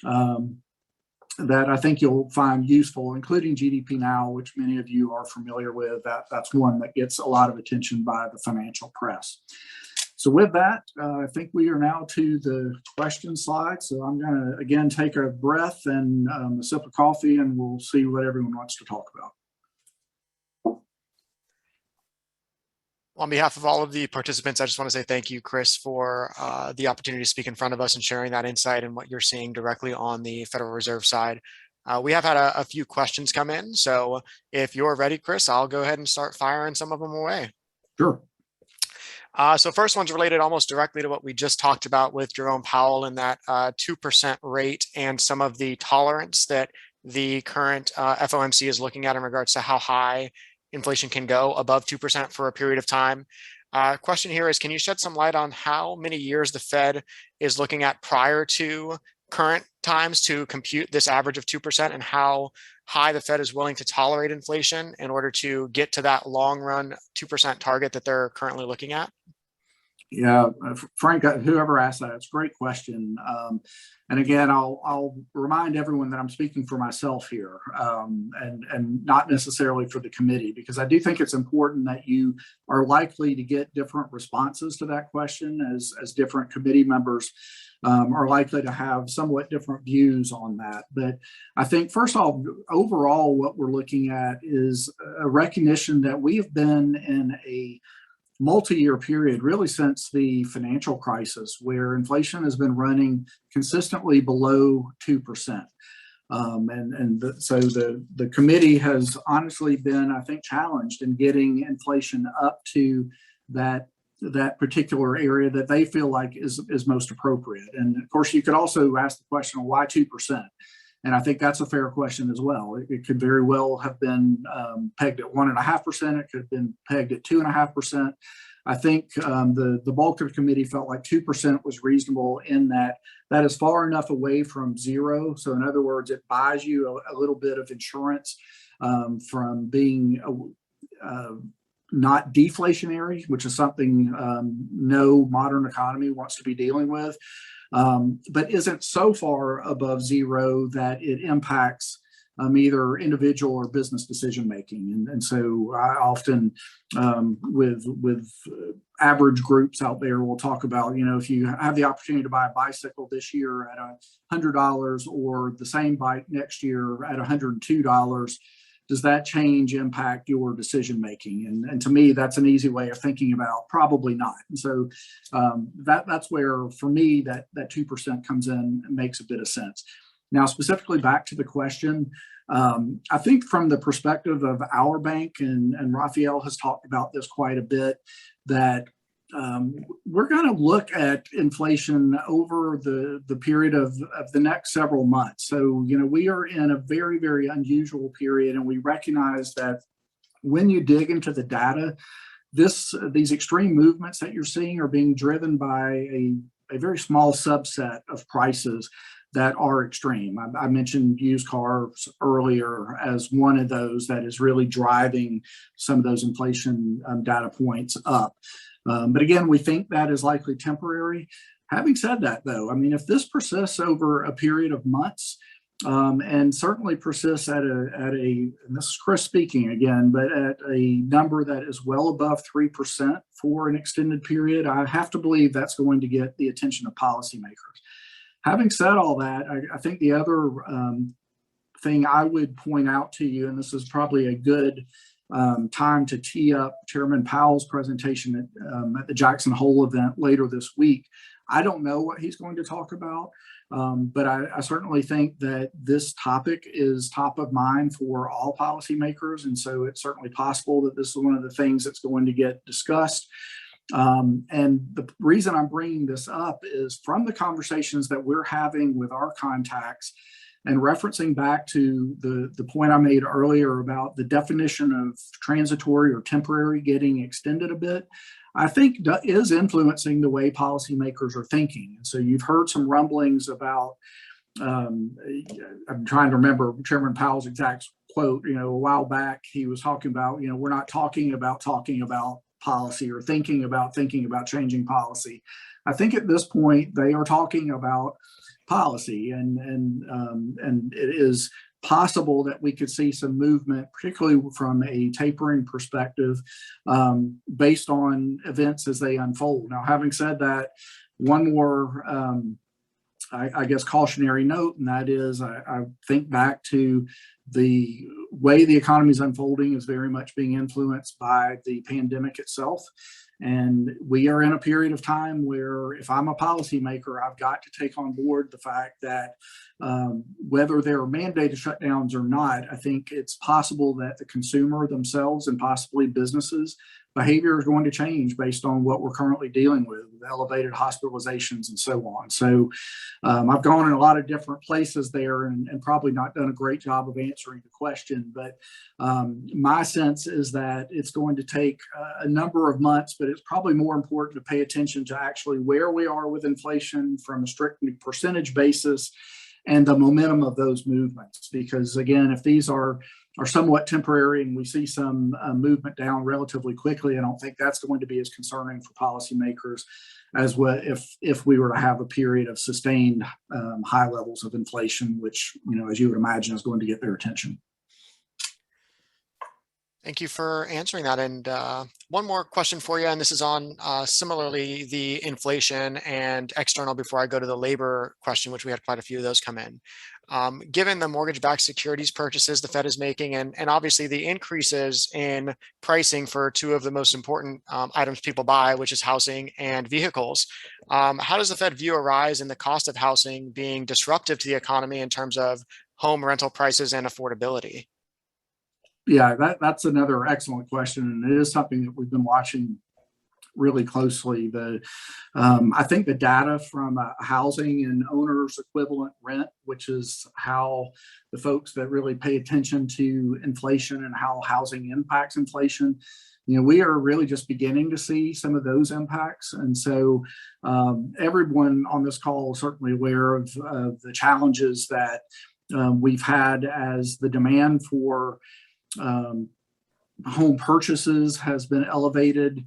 that I think you'll find useful, including GDP Now, which many of you are familiar with. That's one that gets a lot of attention by the financial press. So with that, I think we are now to the question slide. So I'm going to, again, take a breath and a sip of coffee, and we'll see what everyone wants to talk about. On behalf of all of the participants, I just want to say thank you, Chris, for the opportunity to speak in front of us and sharing that insight and what you're seeing directly on the Federal Reserve side. We have had a few questions come in. So if you're ready, Chris, I'll go ahead and start firing some of them away. Sure. So first one's related almost directly to what we just talked about with Jerome Powell and that 2% rate and some of the tolerance that the current FOMC is looking at in regards to how high inflation can go above 2% for a period of time. Question here is, can you shed some light on how many years the Fed is looking at prior to current times to compute this average of 2% and how high the Fed is willing to tolerate inflation in order to get to that long run 2% target that they're currently looking at? Yeah, Frank, whoever asked that, it's a great question. And again, I'll remind everyone that I'm speaking for myself here, and not necessarily for the committee, because I do think it's important that you are likely to get different responses to that question as different committee members are likely to have somewhat different views on that. But I think, first of all, overall, what we're looking at is a recognition that we have been in a multi-year period, really since the financial crisis, where inflation has been running consistently below 2%. So the committee has honestly been, I think, challenged in getting inflation up to that particular area that they feel like is most appropriate. And of course, you could also ask the question, well, why 2%? And I think that's a fair question as well. It could very well have been pegged at 1.5%. It could have been pegged at 2.5%. I think the bulk of the committee felt like 2% was reasonable in that is far enough away from zero. So in other words, it buys you a little bit of insurance from being not deflationary, which is something no modern economy wants to be dealing with. But isn't so far above zero that it impacts either individual or business decision making. And so I often, with average groups out there, will talk about, if you have the opportunity to buy a bicycle this year at $100 or the same bike next year at $102, does that change impact your decision making? And to me, that's an easy way of thinking about probably not. And so that's where, for me, that 2% comes in and makes a bit of sense. Now, specifically back to the question, I think from the perspective of our bank, and Raphael has talked about this quite a bit, that we're going to look at inflation over the period of the next several months. So, we are in a very, very unusual period, and we recognize that when you dig into the data, these extreme movements that you're seeing are being driven by a very small subset of prices that are extreme. I mentioned used cars earlier as one of those that is really driving some of those inflation data points up. But again, we think that is likely temporary. Having said that, though, if this persists over a period of months, and certainly persists at a, and this is Chris speaking again, but at a number that is well above 3% for an extended period, I have to believe that's going to get the attention of policymakers. Having said all that, I think the other thing I would point out to you, and this is probably a good time to tee up Chairman Powell's presentation at the Jackson Hole event later this week. I don't know what he's going to talk about, but I certainly think that this topic is top of mind for all policymakers. And so it's certainly possible that this is one of the things that's going to get discussed. And the reason I'm bringing this up is from the conversations that we're having with our contacts, and referencing back to the point I made earlier about the definition of transitory or temporary getting extended a bit, I think is influencing the way policymakers are thinking. And so you've heard some rumblings about, I'm trying to remember Chairman Powell's exact quote, a while back, he was talking about, we're not talking about policy or thinking about changing policy. I think at this point they are talking about policy, and it is possible that we could see some movement, particularly from a tapering perspective, based on events as they unfold. Now, having said that, one more, I guess, cautionary note, and that is I think back to The way the economy is unfolding is very much being influenced by the pandemic itself. And we are in a period of time where if I'm a policymaker, I've got to take on board the fact that whether there are mandated shutdowns or not, I think it's possible that the consumer themselves and possibly businesses behavior is going to change based on what we're currently dealing with elevated hospitalizations and so on. So I've gone in a lot of different places there and probably not done a great job of answering the question. But my sense is that it's going to take a number of months, but it's probably more important to pay attention to actually where we are with inflation from a strict percentage basis and the momentum of those movements. Because again, if these are somewhat temporary and we see some movement down relatively quickly, I don't think that's going to be as concerning for policymakers as what if we were to have a period of sustained high levels of inflation, which, as you would imagine, is going to get their attention. Thank you for answering that. And one more question for you, and this is on similarly the inflation and external before I go to the labor question, which we had quite a few of those come in. Given the mortgage-backed securities purchases the Fed is making and obviously the increases in pricing for two of the most important items people buy, which is housing and vehicles, how does the Fed view a rise in the cost of housing being disruptive to the economy in terms of home rental prices and affordability? Yeah, that's another excellent question, and it is something that we've been watching really closely. I think the data from housing and owner's equivalent rent, which is how the folks that really pay attention to inflation and how housing impacts inflation, we are really just beginning to see some of those impacts. And so everyone on this call is certainly aware of the challenges that we've had as the demand for home purchases has been elevated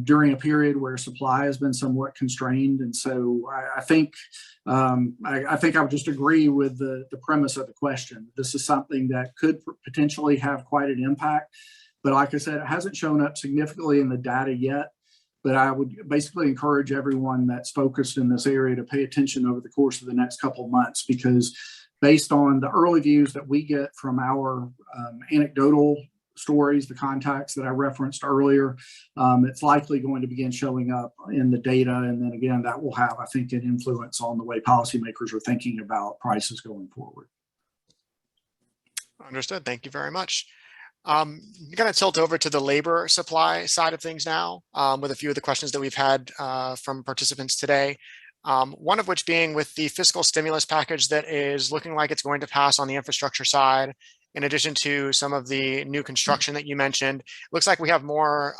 during a period where supply has been somewhat constrained. And so I think I would just agree with the premise of the question. This is something that could potentially have quite an impact. But like I said, it hasn't shown up significantly in the data yet. But I would basically encourage everyone that's focused in this area to pay attention over the course of the next couple of months, because based on the early views that we get from our anecdotal stories, the contacts that I referenced earlier, it's likely going to begin showing up in the data. And then again, that will have, I think, an influence on the way policymakers are thinking about prices going forward. Understood. Thank you very much. I'm going to tilt over to the labor supply side of things now with a few of the questions that we've had from participants today. One of which being with the fiscal stimulus package that is looking like it's going to pass on the infrastructure side, in addition to some of the new construction that you mentioned. It looks like we have more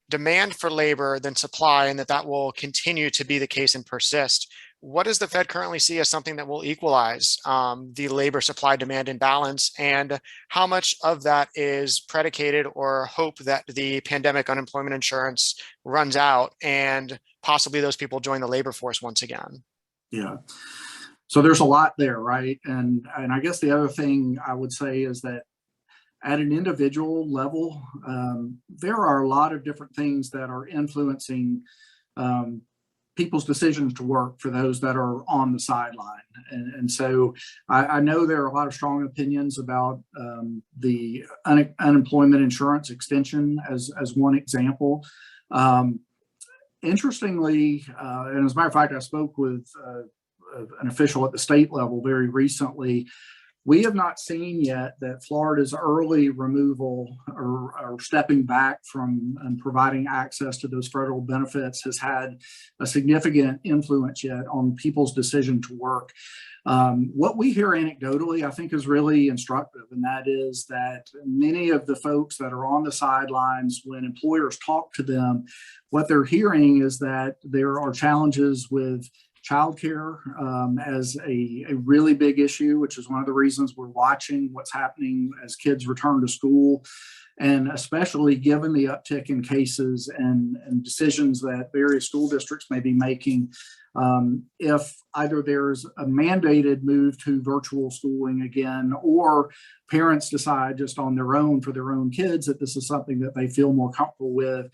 demand for labor than supply, and that will continue to be the case and persist. What does the Fed currently see as something that will equalize the labor supply demand imbalance, and how much of that is predicated or hope that the pandemic unemployment insurance runs out and possibly those people join the labor force once again? Yeah. So there's a lot there, right? And I guess the other thing I would say is that at an individual level, there are a lot of different things that are influencing people's decisions to work for those that are on the sideline. And so I know there are a lot of strong opinions about the unemployment insurance extension as one example. Interestingly, and as a matter of fact, I spoke with an official at the state level very recently. We have not seen yet that Florida's early removal or stepping back from providing access to those federal benefits has had a significant influence yet on people's decision to work. What we hear anecdotally, I think, is really instructive, and that is that many of the folks that are on the sidelines, when employers talk to them, what they're hearing is that there are challenges with childcare as a really big issue, which is one of the reasons we're watching what's happening as kids return to school. And especially given the uptick in cases and decisions that various school districts may be making, if either there's a mandated move to virtual schooling again, or parents decide just on their own for their own kids that this is something that they feel more comfortable with,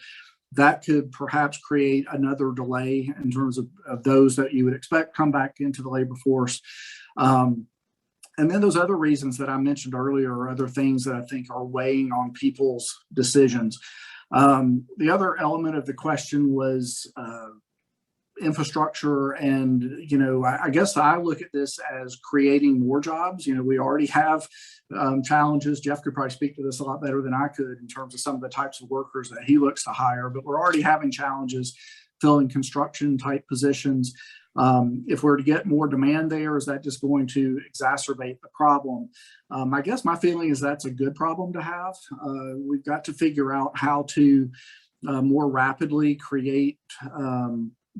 that could perhaps create another delay in terms of those that you would expect come back into the labor force. And then those other reasons that I mentioned earlier are other things that I think are weighing on people's decisions. The other element of the question was infrastructure. And, I guess I look at this as creating more jobs. We already have challenges. Jeff could probably speak to this a lot better than I could in terms of some of the types of workers that he looks to hire, but we're already having challenges filling construction type positions. If we're to get more demand there, is that just going to exacerbate the problem? I guess my feeling is that's a good problem to have. We've got to figure out how to more rapidly create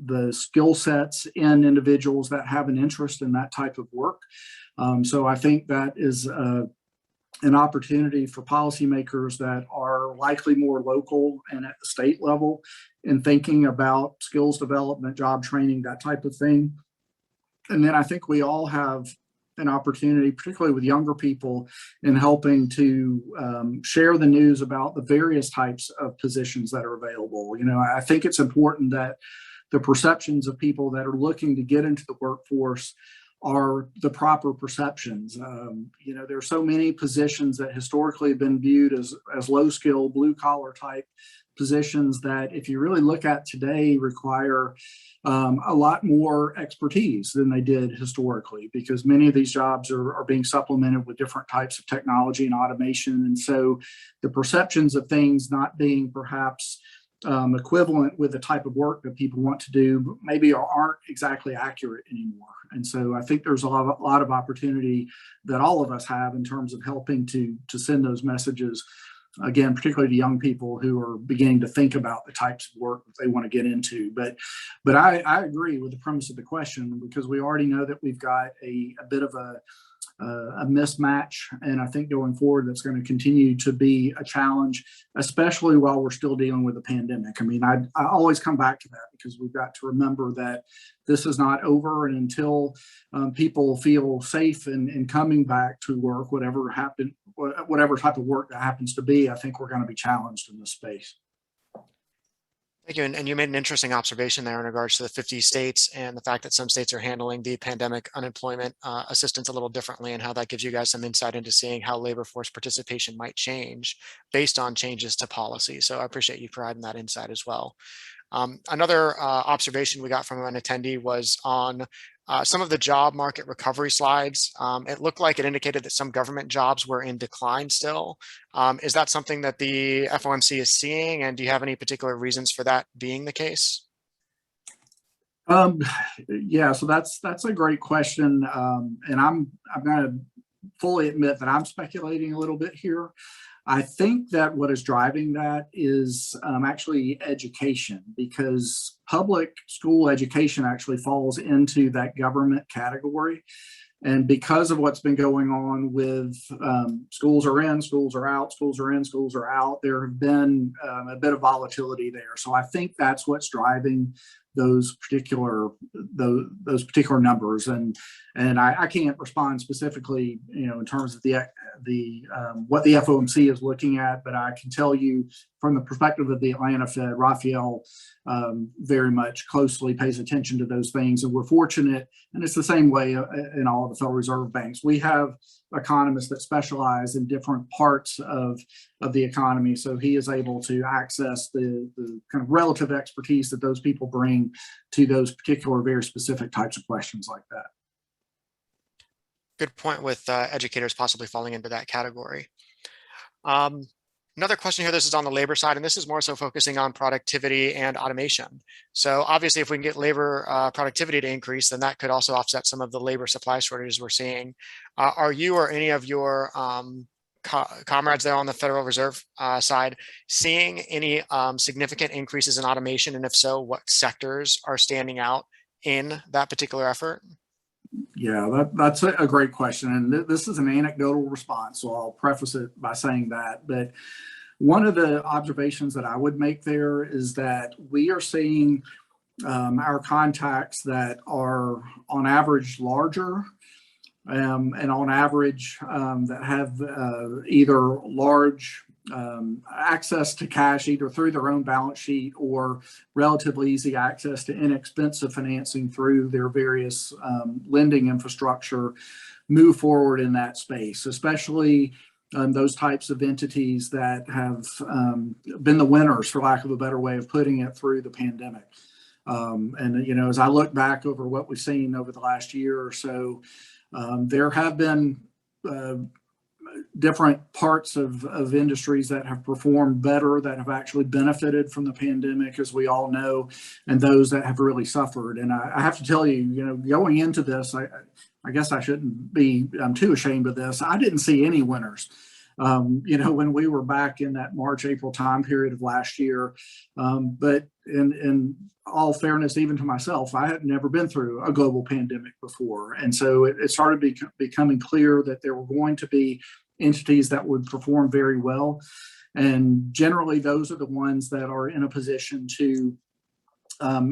the skill sets in individuals that have an interest in that type of work. So I think that is an opportunity for policymakers that are likely more local and at the state level in thinking about skills development, job training, that type of thing. And then I think we all have an opportunity, particularly with younger people, in helping to share the news about the various types of positions that are available. I think it's important that the perceptions of people that are looking to get into the workforce are the proper perceptions. There are so many positions that historically have been viewed as low skill, blue collar type positions that, if you really look at today, require a lot more expertise than they did historically, because many of these jobs are being supplemented with different types of technology and automation. And so the perceptions of things not being perhaps equivalent with the type of work that people want to do maybe aren't exactly accurate anymore. And so I think there's a lot of opportunity that all of us have in terms of helping to send those messages, again, particularly to young people who are beginning to think about the types of work that they want to get into. But I agree with the premise of the question, because we already know that we've got a bit of a mismatch. And I think going forward, that's going to continue to be a challenge, especially while we're still dealing with the pandemic. I mean, I always come back to that, because we've got to remember that this is not over. And until people feel safe in coming back to work, whatever type of work that happens to be, I think we're going to be challenged in this space. Thank you. And you made an interesting observation there in regards to the 50 states and the fact that some states are handling the pandemic unemployment assistance a little differently, and how that gives you guys some insight into seeing how labor force participation might change based on changes to policy. So I appreciate you providing that insight as well. Another observation we got from an attendee was on some of the job market recovery slides. It looked like it indicated that some government jobs were in decline still. Is that something that the FOMC is seeing? And do you have any particular reasons for that being the case? Yeah, so that's a great question. And I'm going to fully admit that I'm speculating a little bit here. I think that what is driving that is actually education, because public school education actually falls into that government category. And because of what's been going on with schools are in, schools are out, schools are in, schools are out, there have been a bit of volatility there. So I think that's what's driving those particular numbers. And I can't respond specifically, in terms of the what the FOMC is looking at, but I can tell you from the perspective of the Atlanta Fed, Raphael very much closely pays attention to those things. And we're fortunate, and it's the same way in all of the Federal Reserve banks. We have economists that specialize in different parts of the economy. So he is able to access the kind of relative expertise that those people bring to those particular very specific types of questions like that. Good point with educators possibly falling into that category. Another question here, this is on the labor side, and this is more so focusing on productivity and automation. So obviously, if we can get labor productivity to increase, then that could also offset some of the labor supply shortages we're seeing. Are you or any of your comrades there on the Federal Reserve side seeing any significant increases in automation? And if so, what sectors are standing out in that particular effort? Yeah, that's a great question. And this is an anecdotal response, so I'll preface it by saying that. But one of the observations that I would make there is that we are seeing our contacts that are on average larger and on average that have either large access to cash, either through their own balance sheet or relatively easy access to inexpensive financing through their various lending infrastructure. move forward in that space, especially those types of entities that have been the winners, for lack of a better way of putting it, through the pandemic. And, you know, as I look back over what we've seen over the last year or so, there have been different parts of industries that have performed better, that have actually benefited from the pandemic, as we all know, and those that have really suffered. And I have to tell you, you know, going into this, I guess I shouldn't be too ashamed of this. I didn't see any winners. You know, when we were back in that March, April time period of last year. But in all fairness, even to myself, I had never been through a global pandemic before. And so it started becoming clear that there were going to be entities that would perform very well. And generally, those are the ones that are in a position to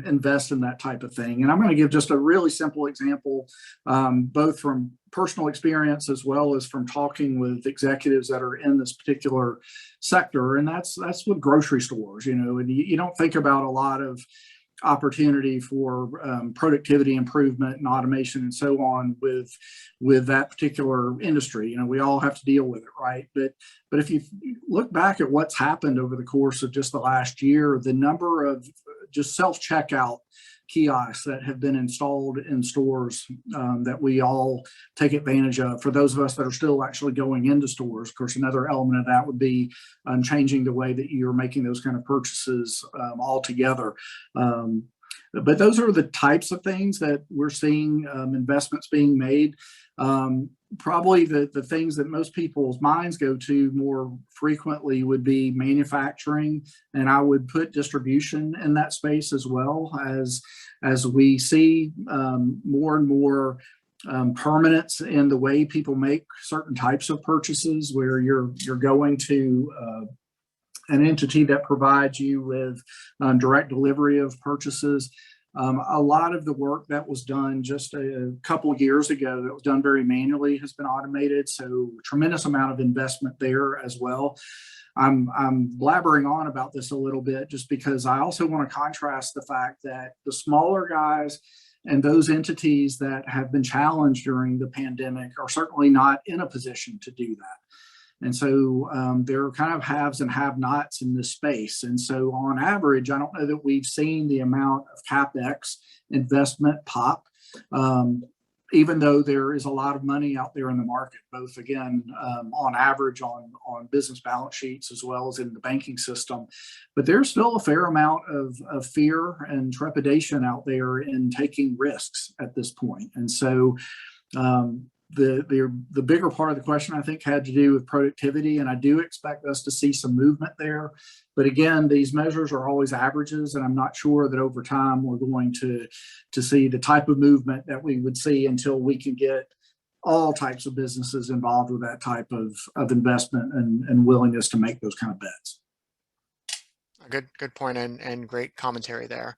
invest in that type of thing. And I'm going to give just a really simple example, both from personal experience as well as from talking with executives that are in this particular sector. And that's with grocery stores, you know, and you don't think about a lot of opportunity for productivity improvement and automation and so on with that particular industry. You know, we all have to deal with it, right? But if you look back at what's happened over the course of just the last year, the number of just self-checkout kiosks that have been installed in stores that we all take advantage of, for those of us that are still actually going into stores. Of course, another element of that would be changing the way that you're making those kind of purchases altogether. But those are the types of things that we're seeing investments being made. Probably the things that most people's minds go to more frequently would be manufacturing, and I would put distribution in that space as well, as we see more and more permanence in the way people make certain types of purchases, where you're going to an entity that provides you with direct delivery of purchases. A lot of the work that was done just a couple of years ago that was done very manually has been automated. So tremendous amount of investment there as well. I'm blabbering on about this a little bit just because I also want to contrast the fact that the smaller guys and those entities that have been challenged during the pandemic are certainly not in a position to do that. And so there are kind of haves and have-nots in this space. And so on average, I don't know that we've seen the amount of CapEx investment pop, even though there is a lot of money out there in the market, both, again, on average on business balance sheets as well as in the banking system. But there's still a fair amount of fear and trepidation out there in taking risks at this point. And so the bigger part of the question, I think, had to do with productivity, and I do expect us to see some movement there. But again, these measures are always averages, and I'm not sure that over time we're going to see the type of movement that we would see until we can get all types of businesses involved with that type of investment and willingness to make those kind of bets. A good point and great commentary there.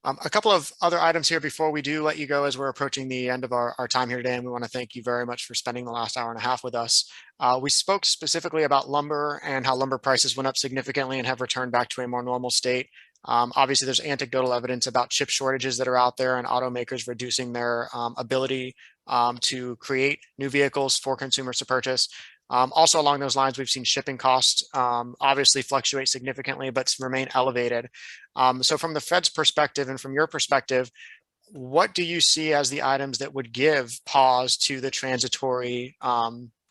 A couple of other items here before we do let you go, as we're approaching the end of our time here today, and we want to thank you very much for spending the last hour and a half with us. We spoke specifically about lumber and how lumber prices went up significantly and have returned back to a more normal state. Obviously, there's anecdotal evidence about chip shortages that are out there and automakers reducing their ability to create new vehicles for consumers to purchase. Also along those lines, we've seen shipping costs obviously fluctuate significantly, but remain elevated. So from the Fed's perspective and from your perspective, what do you see as the items that would give pause to the transitory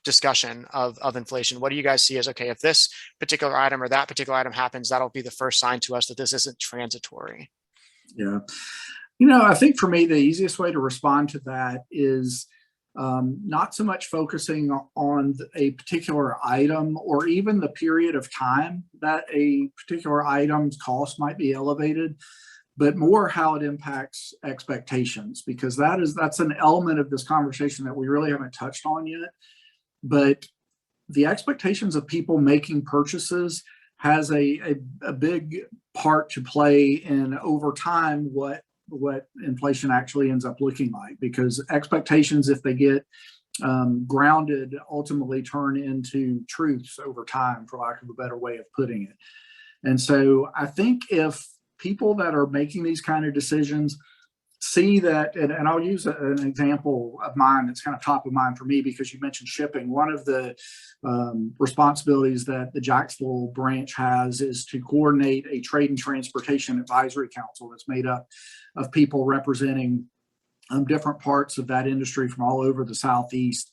discussion of inflation? What do you guys see as, okay, if this particular item or that particular item happens, that'll be the first sign to us that this isn't transitory? Yeah. You know, I think for me, the easiest way to respond to that is not so much focusing on a particular item or even the period of time that a particular item's cost might be elevated, but more how it impacts expectations, because that's an element of this conversation that we really haven't touched on yet. But the expectations of people making purchases has a big part to play in, over time, what inflation actually ends up looking like, because expectations, if they get grounded, ultimately turn into truths over time, for lack of a better way of putting it. And so I think if people that are making these kind of decisions see that, and I'll use an example of mine that's kind of top of mind for me because you mentioned shipping. One of the responsibilities that the Jacksonville branch has is to coordinate a trade and transportation advisory council that's made up of people representing different parts of that industry from all over the Southeast.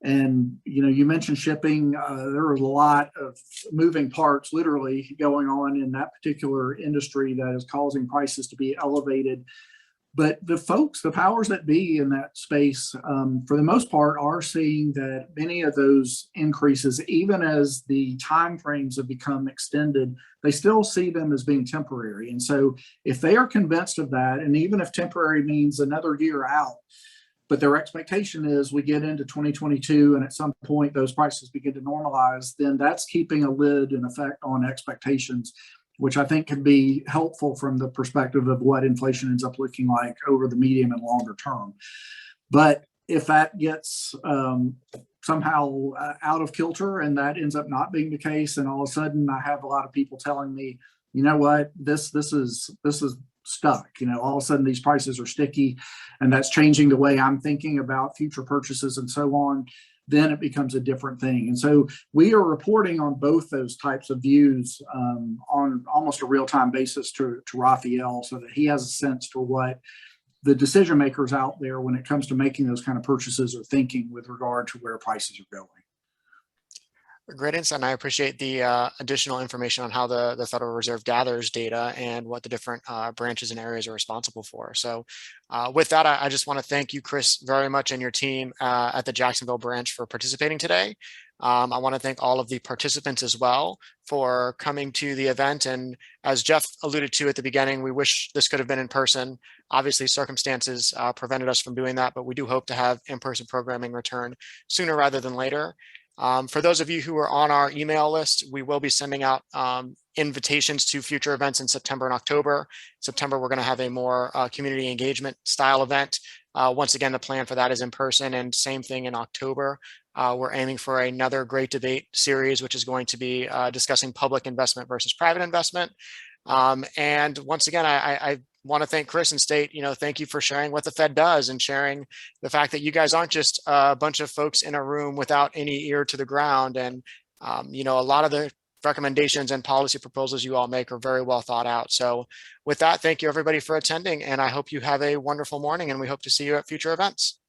And, you mentioned shipping. There are a lot of moving parts literally going on in that particular industry that is causing prices to be elevated. But the folks, the powers that be in that space, for the most part, are seeing that many of those increases, even as the timeframes have become extended, they still see them as being temporary. And so if they are convinced of that, and even if temporary means another year out, but their expectation is we get into 2022 and at some point those prices begin to normalize, then that's keeping a lid in effect on expectations, which I think can be helpful from the perspective of what inflation ends up looking like over the medium and longer term. But if that gets somehow out of kilter and that ends up not being the case, and all of a sudden I have a lot of people telling me, you know what, this is stuck. All of a sudden these prices are sticky, and that's changing the way I'm thinking about future purchases and so on, then it becomes a different thing. And so we are reporting on both those types of views on almost a real-time basis to Raphael, so that he has a sense for what the decision makers out there when it comes to making those kind of purchases are thinking with regard to where prices are going. Great insight, and I appreciate the additional information on how the Federal Reserve gathers data and what the different branches and areas are responsible for. So with that, I just want to thank you, Chris, very much, and your team at the Jacksonville branch for participating today. I want to thank all of the participants as well for coming to the event. And as Jeff alluded to at the beginning, we wish this could have been in person. Obviously, circumstances prevented us from doing that, but we do hope to have in-person programming return sooner rather than later. For those of you who are on our email list, we will be sending out invitations to future events in September and October. September, we're going to have a more community engagement style event. Once again, the plan for that is in person, and same thing in October. We're aiming for another great debate series, which is going to be discussing public investment versus private investment. And once again, I want to thank Chris and state, thank you for sharing what the Fed does and sharing the fact that you guys aren't just a bunch of folks in a room without any ear to the ground. And, a lot of the recommendations and policy proposals you all make are very well thought out. So with that, thank you everybody for attending, and I hope you have a wonderful morning, and we hope to see you at future events.